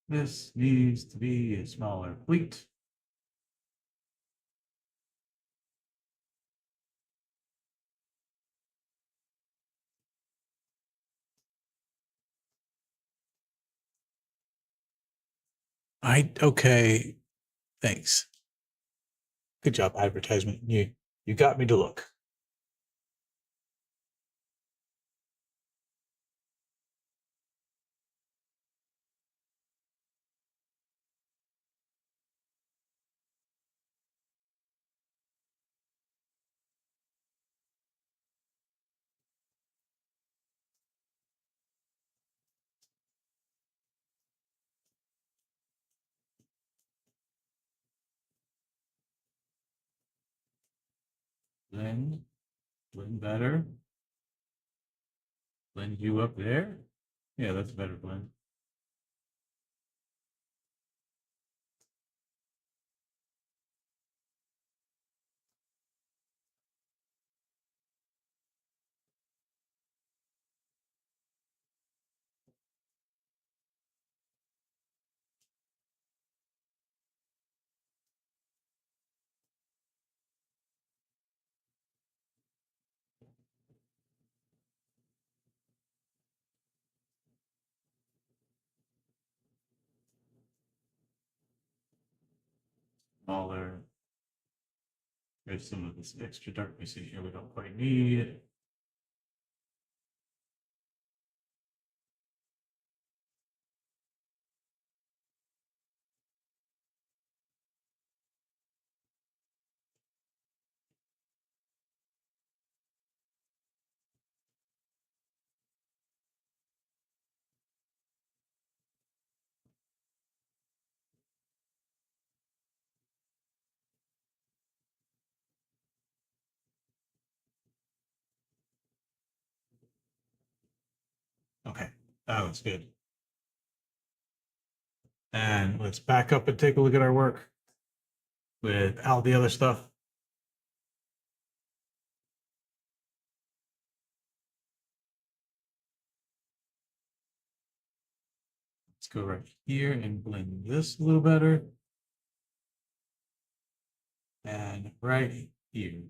This needs to be a smaller pleat. Okay. Thanks. Good job, advertisement. You got me to look. Blend better. Blend you up there. Yeah, that's a better blend. Smaller. There's some of this extra darkness in here we don't quite need. Okay, that looks good. And let's back up and take a look at our work without the other stuff. Let's go right here and blend this a little better. And right here.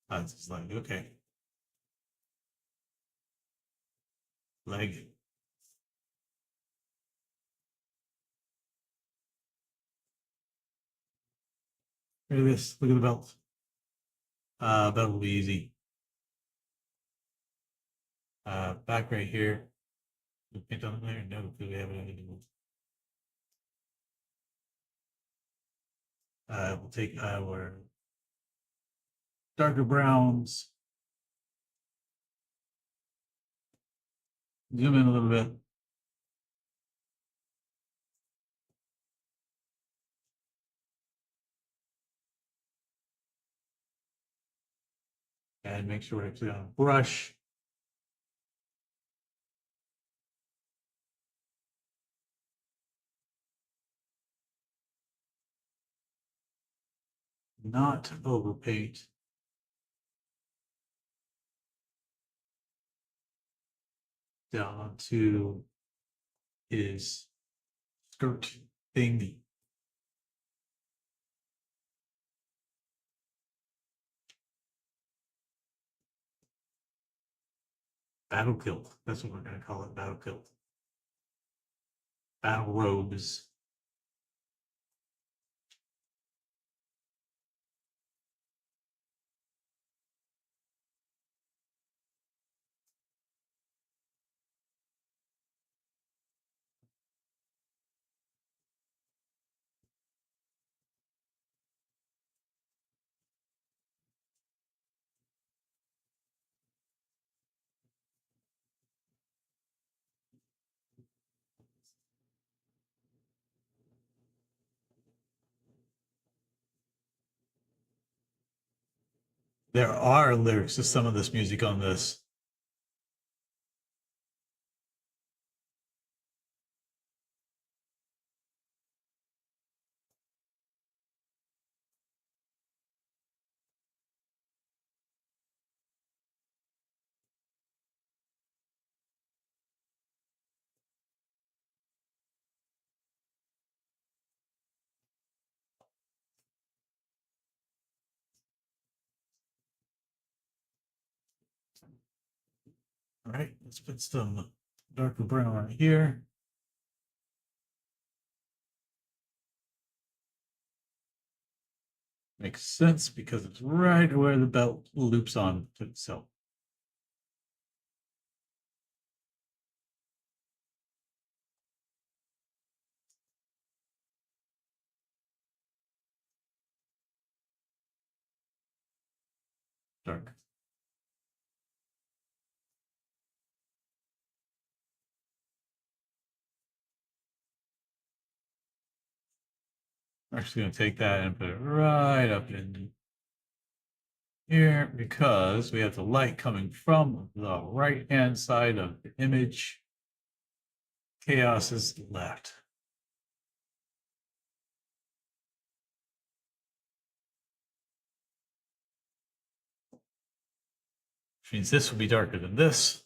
That's his leg. Okay. Leg. Look at this. Look at the belt. Belt will be easy. Back right here. We paint on there. No, do we have it anymore? We'll take our darker browns. Zoom in a little bit. And make sure we're actually on a brush. Not overpaint. Down to his skirt thing. Battle kilt. That's what we're going to call it. Battle kilt. Battle robes. There are lyrics to some of this music on this. All right, let's put some darker brown right here. Makes sense because it's right where the belt loops on to itself. Dark. I'm actually going to take that and put it right up in here because we have the light coming from the right-hand side of the image. Chaos is left. Which means this will be darker than this.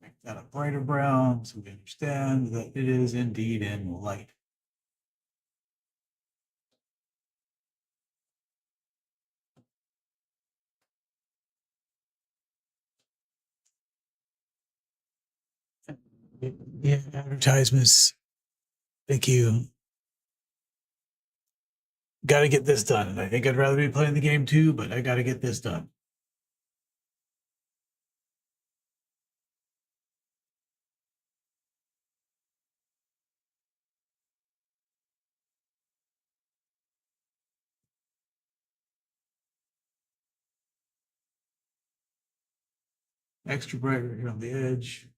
Make that a brighter brown so we understand that it is indeed in light. Yeah, advertisements. Thank you. Got to get this done. I think I'd rather be playing the game too, but I got to get this done. Extra bright right here on the edge.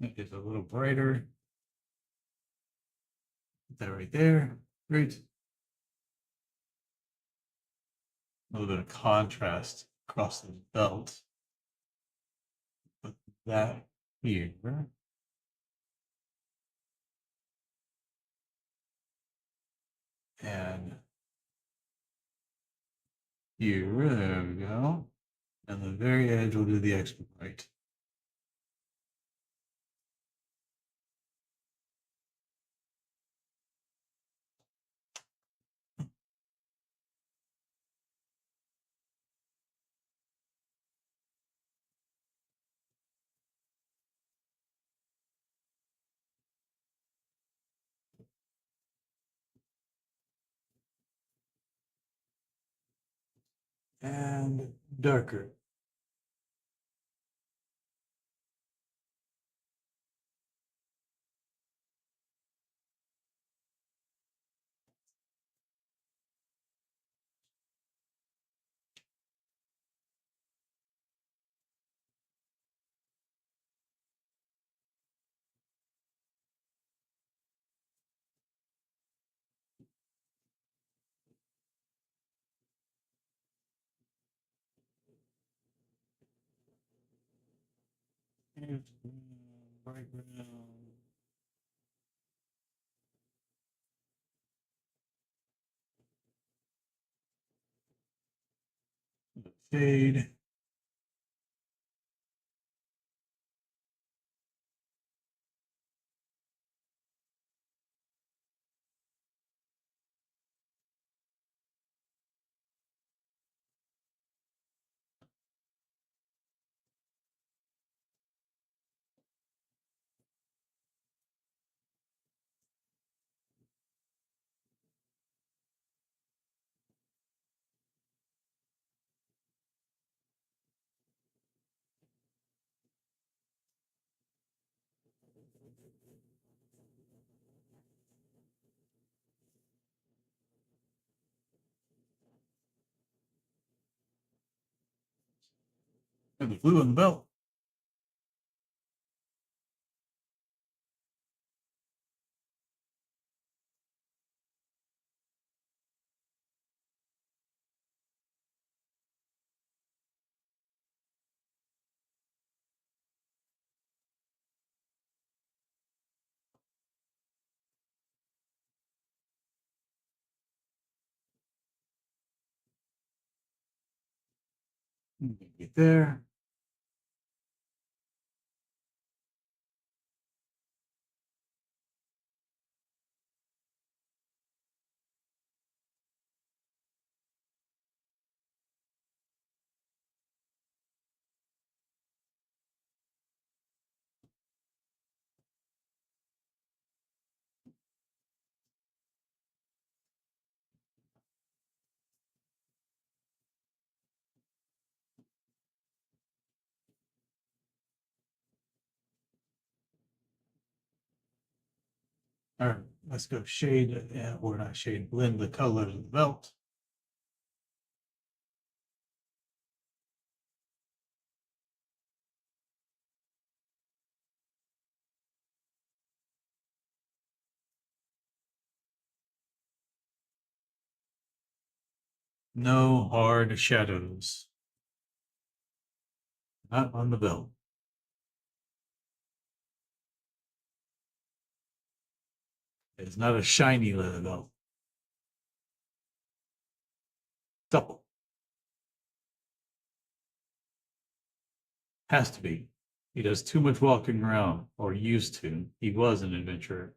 It is a little brighter. Put that right there. Great. A little bit of contrast across the belt. Put that here. And here, there we go. And the very edge will do the extra bright. And darker. Shade. And the blue on the belt. Get there. All right, let's go shade, or not shade, blend the colors of the belt. No hard shadows. Not on the belt. It's not a shiny leather belt. Supple. Has to be. He does too much walking around, or used to. He was an adventurer.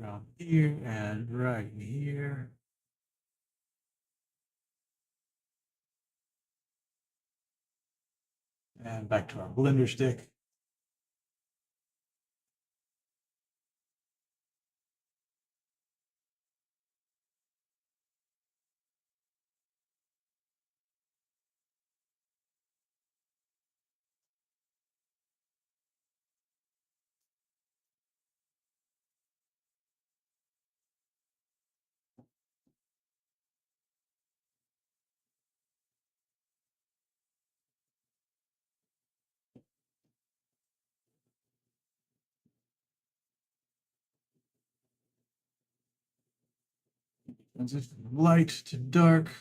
Down here and right here. And back to our blender stick. Transition from light to dark.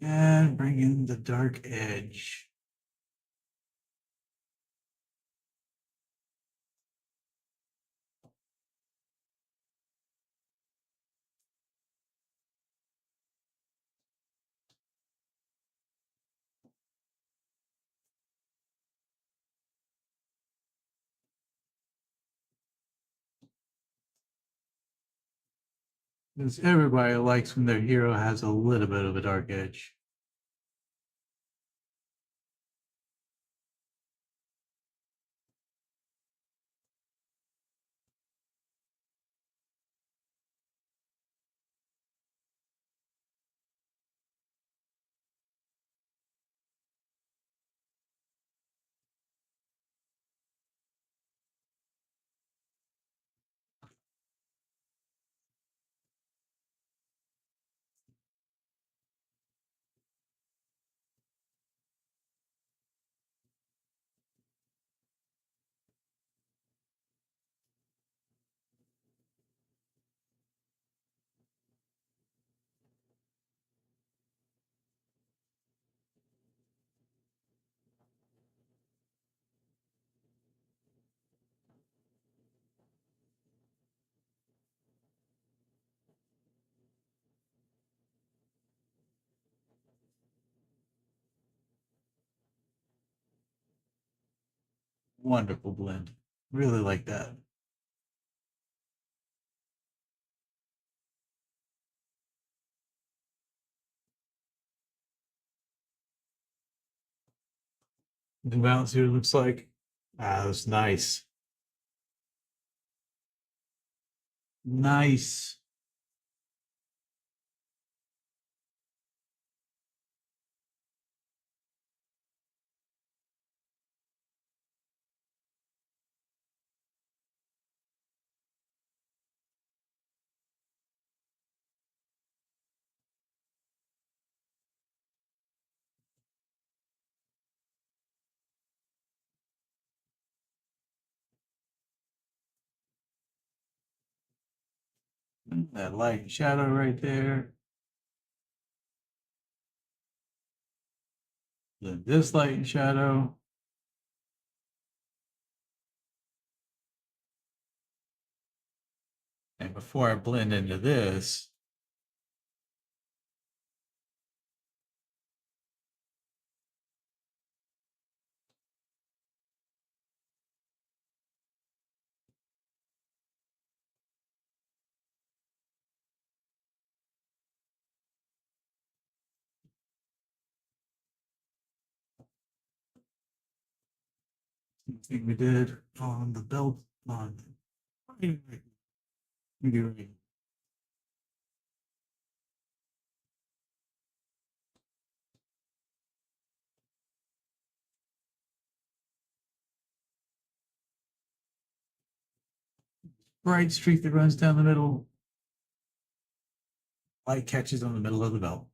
And bring in the dark edge. Because everybody likes when their hero has a little bit of a dark edge. Wonderful blend. Really like that. The balance here looks like. Ah, that's nice. Nice. That light and shadow right there. Then this light and shadow. And before I blend into this, thing we did on the belt on. Bright streak that runs down the middle. Light catches on the middle of the belt.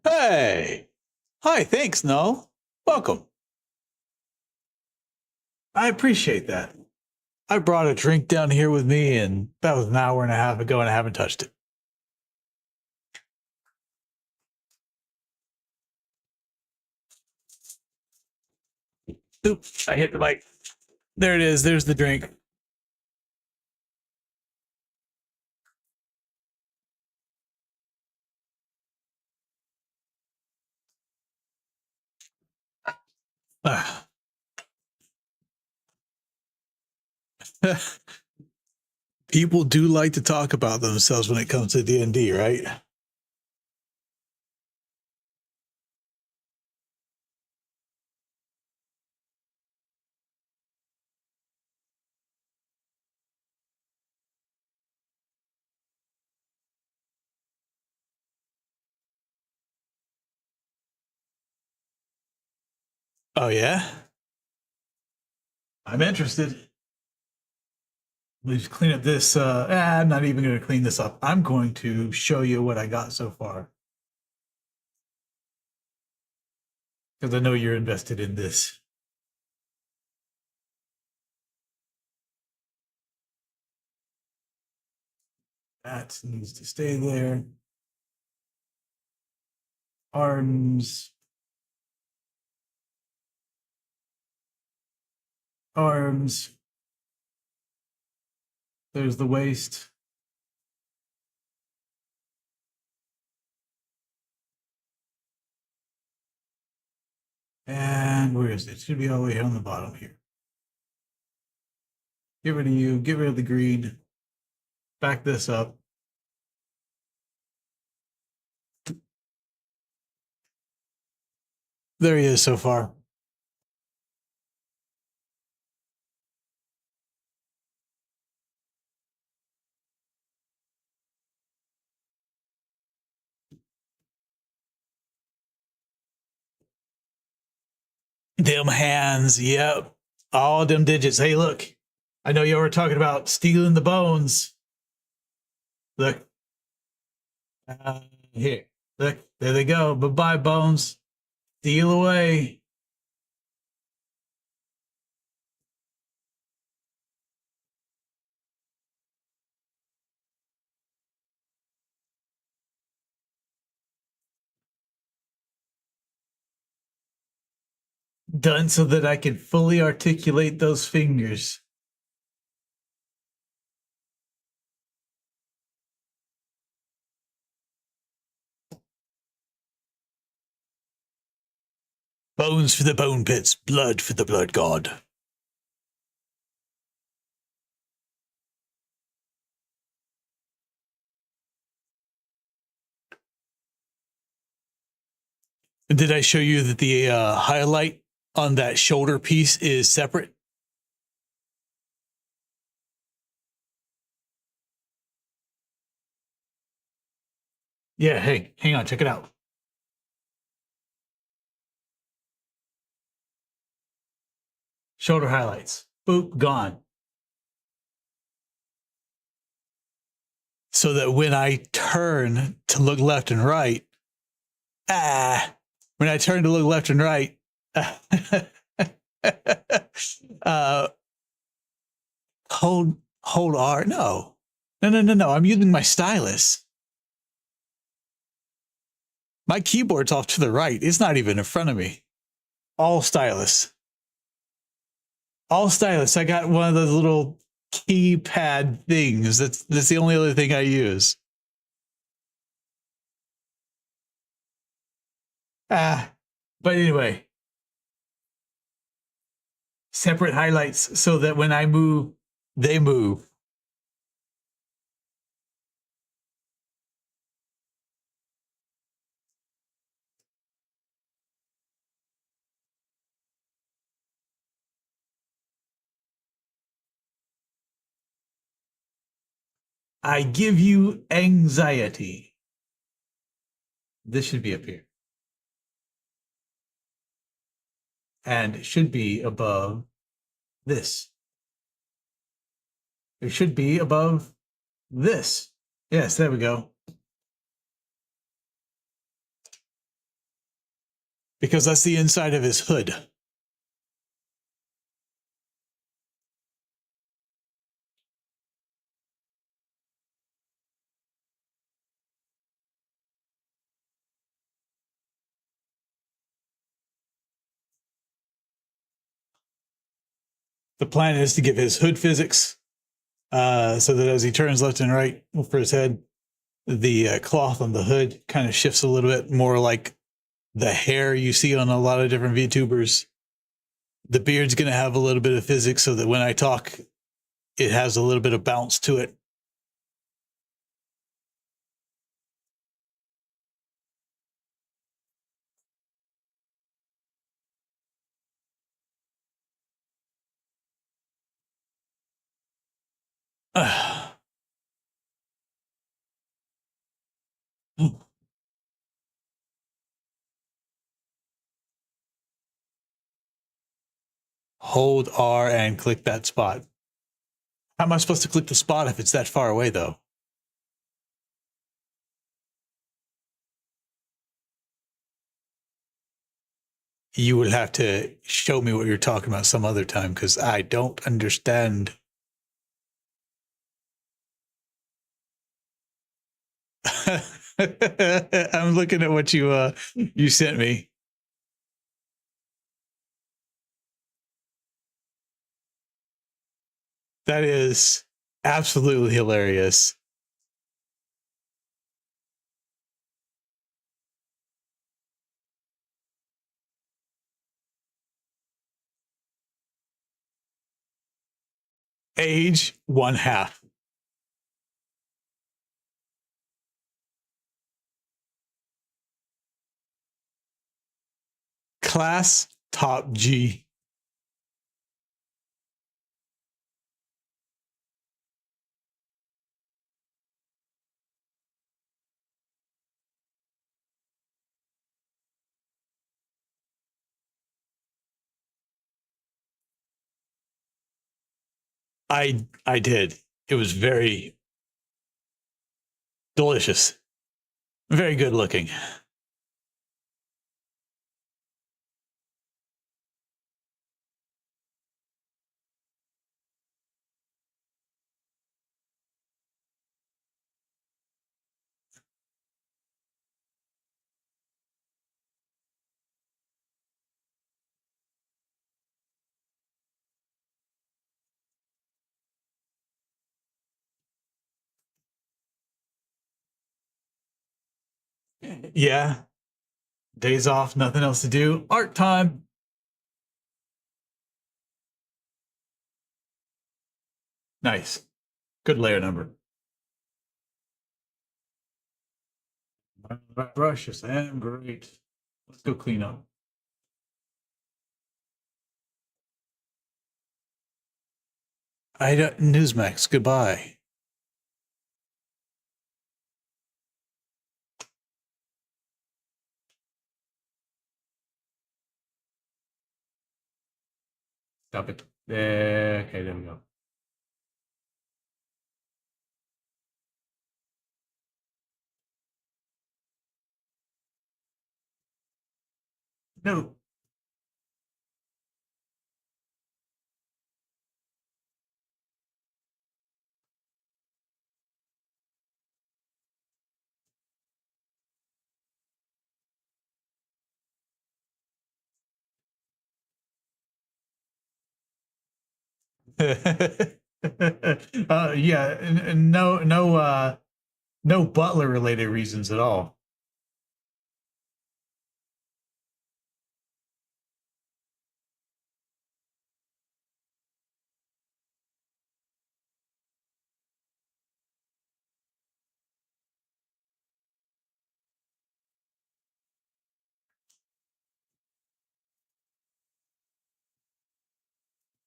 Hey! Hi, thanks, Null. Welcome. I appreciate that. I brought a drink down here with me, and that was an hour and a half ago, and I haven't touched it. Oops, I hit the mic. There it is. There's the drink. Ah. People do like to talk about themselves when it comes to D&D, right? Oh, yeah? I'm interested. Let's clean up this. I'm not even going to clean this up. I'm going to show you what I got so far. Because I know you're invested in this. That needs to stay there. Arms. Arms. There's the waist. And where is it? It should be all the way on the bottom here. Get rid of you. Get rid of the green. Back this up. There he is so far. Them hands. Yep. All them digits. Hey, look. I know you were talking about stealing the bones. Look. Here. Look. There they go. Bye-bye, bones. Steal away. Done so that I can fully articulate those fingers. Bones for the bone pits, blood for the blood god. Did I show you that the highlight on that shoulder piece is separate? Yeah, hey, hang on, check it out. Shoulder highlights. Boop, gone. So that when I turn to look left and right, when I turn to look left and right, hold R. No. I'm using my stylus. My keyboard's off to the right. It's not even in front of me. All stylus. All stylus. I got one of those little keypad things. That's the only other thing I use. But anyway, separate highlights so that when I move, they move. I give you anxiety. This should be up here. And it should be above this. It should be above this. Yes, there we go. Because that's the inside of his hood. The plan is to give his hood physics so that as he turns left and right for his head, the cloth on the hood kind of shifts a little bit more like the hair you see on a lot of different VTubers. The beard's going to have a little bit of physics so that when I talk, it has a little bit of bounce to it. hold R and click that spot. How am I supposed to click the spot if it's that far away, though? You will have to show me what you're talking about some other time, because I don't understand. I'm looking at what you sent me. That is absolutely hilarious. Age 1/2. Class top G. I did. It was very delicious. Very good looking. Yeah. Days off, nothing else to do. Art time. Nice. Good layer number. Brush is great. Let's go clean up. I don't, Newsmax, goodbye. Stop it. Okay, there we go. No. Yeah, no Butler related reasons at all.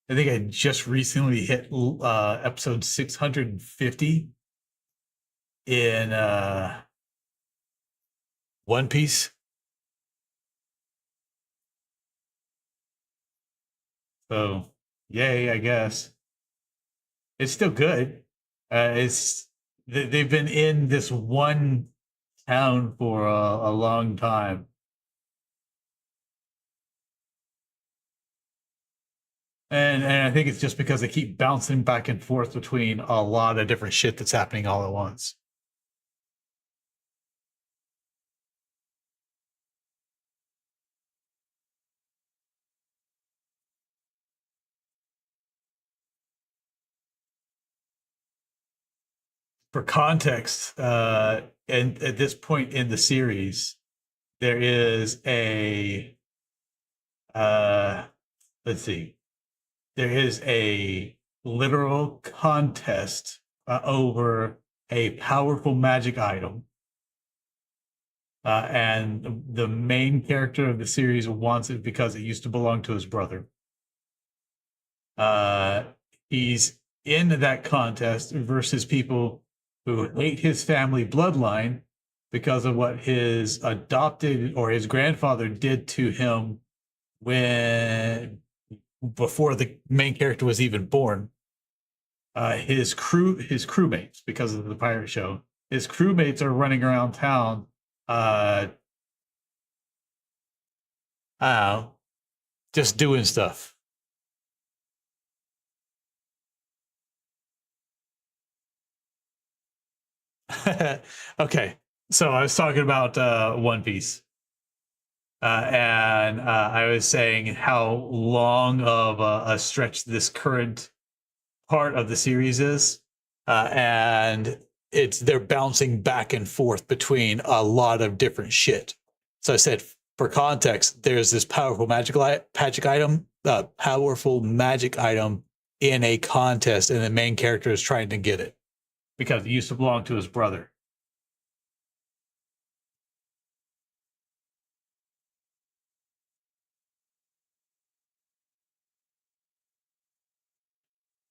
I think I just recently hit episode 650 in One Piece. So, yay, I guess. It's still good. They've been in this one town for a long time. And I think it's just because they keep bouncing back and forth between a lot of different shit that's happening all at once. For context, and at this point in the series, there is a let's see, there is a literal contest over a powerful magic item. And the main character of the series wants it because it used to belong to his brother. He's in that contest versus people who hate his family bloodline because of what his adopted or his grandfather did to him when before the main character was even born, his crewmates, because of the pirate show, his crewmates are running around town. I don't know, just doing stuff. Okay, so I was talking about One Piece, and I was saying how long of a stretch this current part of the series is, and it's they're bouncing back and forth between a lot of different shit. So I said, for context, there's this powerful magic item in a contest, and the main character is trying to get it because it used to belong to his brother.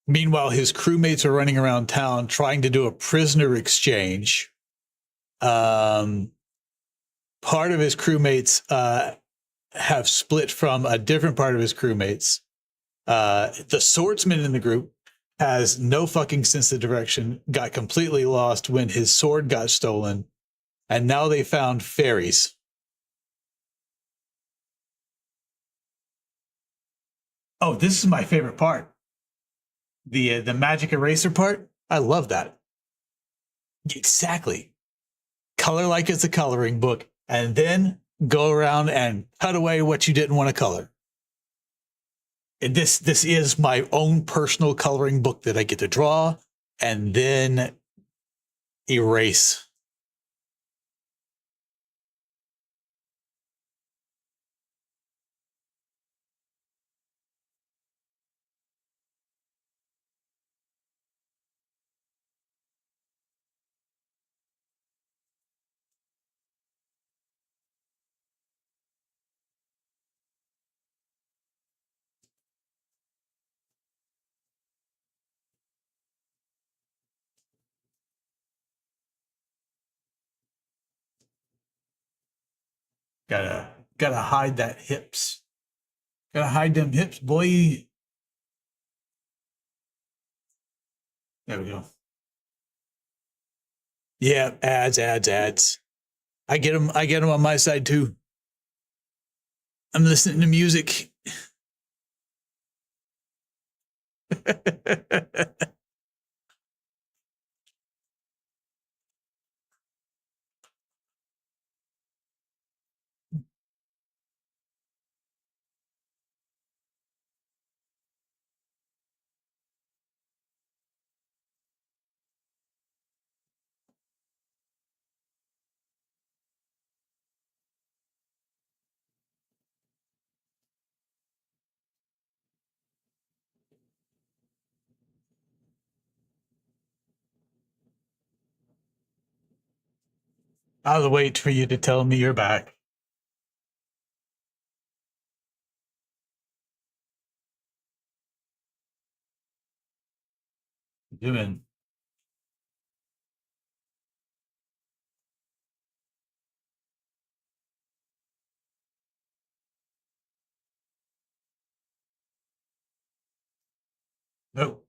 Meanwhile, his crewmates are running around town trying to do a prisoner exchange. Um, Part of his crewmates have split from a different part of his crewmates. The swordsman in the group has no fucking sense of direction, got completely lost when his sword got stolen, and now they found fairies. Oh, this is my favorite part. The magic eraser part. I love that. Exactly. Color like it's a coloring book, and then go around and cut away what you didn't want to color. And this is my own personal coloring book that I get to draw and then erase. Gotta hide that hips. Gotta hide them hips, boy. There we go. Yeah, ads. I get them. I get them on my side too. I'm listening to music. I'll wait for you to tell me you're back. Doing. No.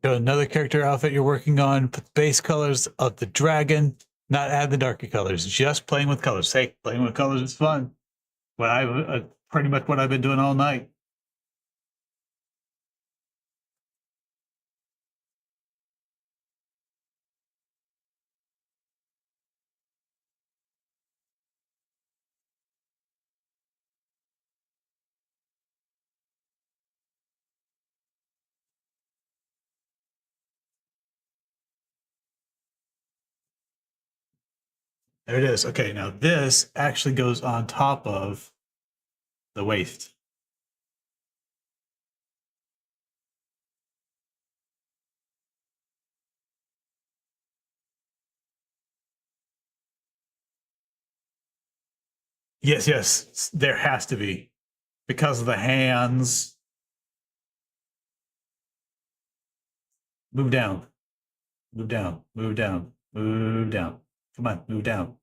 Go another character outfit you're working on. Put the base colors of the dragon. Not add the darker colors. Just playing with colors. Hey, playing with colors is fun. Well, I pretty much what I've been doing all night. There it is. Okay, now this actually goes on top of the waist. Yes, yes, there has to be because of the hands. Move down, move down, move down, move down. Come on, move down.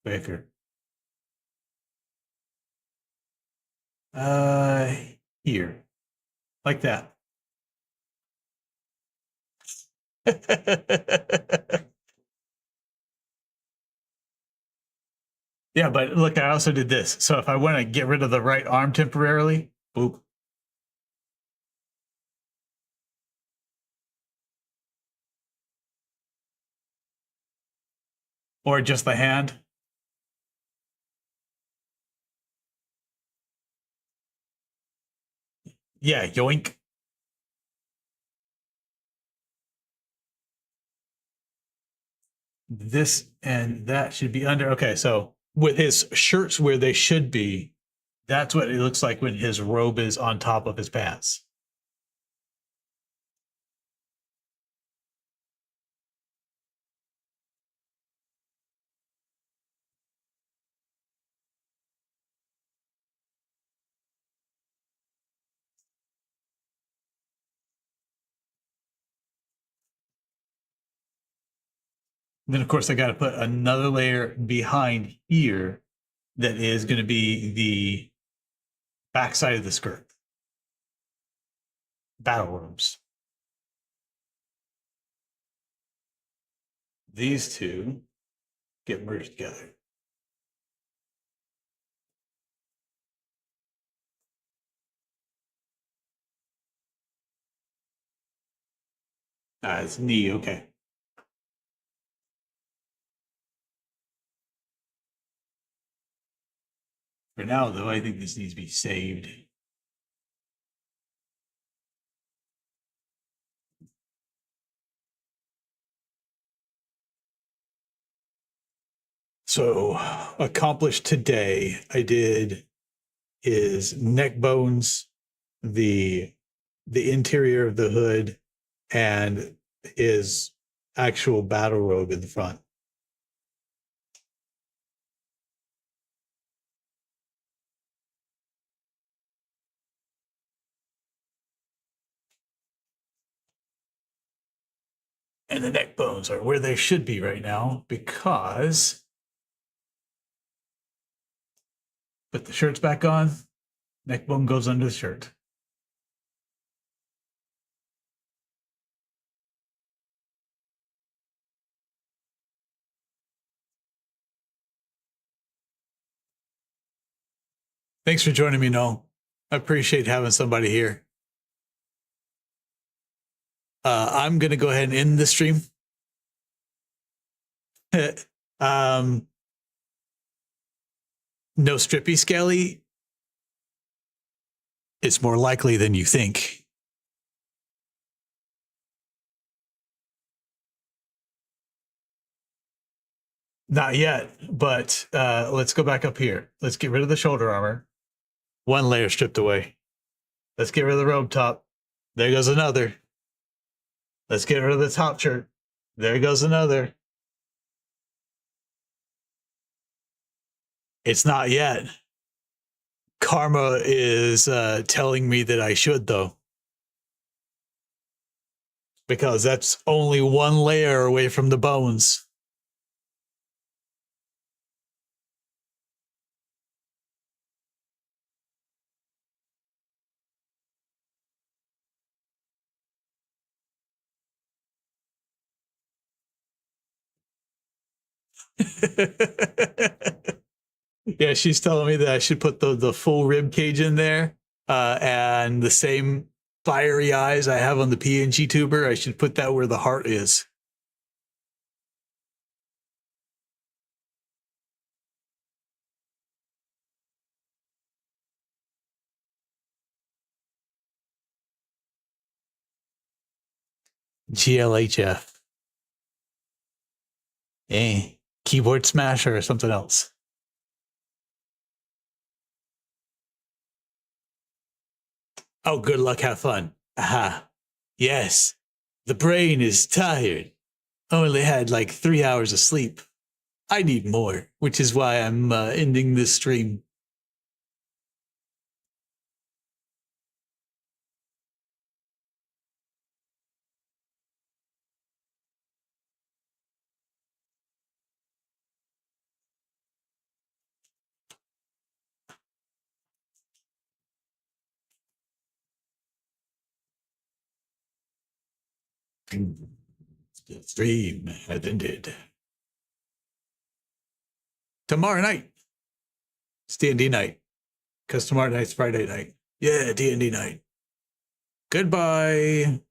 Quicker. Uh, Here, like that. Yeah, but look, I also did this. So if I want to get rid of the right arm temporarily, boop. Or just the hand. Yeah, yoink. This and that should be under. Okay, so with his shirts where they should be, that's what it looks like when his robe is on top of his pants. And then, of course, I got to put another layer behind here that is going to be the backside of the skirt. Battle robes. These two get merged together. It's knee, okay. For now, though, I think this needs to be saved. So, accomplished today, I did his neck bones, the interior of the hood, and his actual battle robe in the front. And the neck bones are where they should be right now because put the shirts back on, neck bone goes under the shirt. Thanks for joining me, Noel. I appreciate having somebody here. I'm going to go ahead and end the stream. um, no strippy skelly. It's more likely than you think. Not yet, but let's go back up here. Let's get rid of the shoulder armor. One layer stripped away. Let's get rid of the robe top. There goes another. Let's get rid of the top shirt. There goes another. It's not yet. Karma is telling me that I should, though. Because that's only one layer away from the bones. Yeah, she's telling me that I should put the full rib cage in there, and the same fiery eyes I have on the PNG tuber. I should put that where the heart is. GLHF. Eh. keyboard smash or something else? Oh, good luck, have fun. Aha. Yes. The brain is tired. Only had like 3 hours of sleep. I need more, which is why I'm ending this stream. The stream has ended. Tomorrow night, it's D&D night. Because tomorrow night's Friday night. Yeah, D&D night. Goodbye.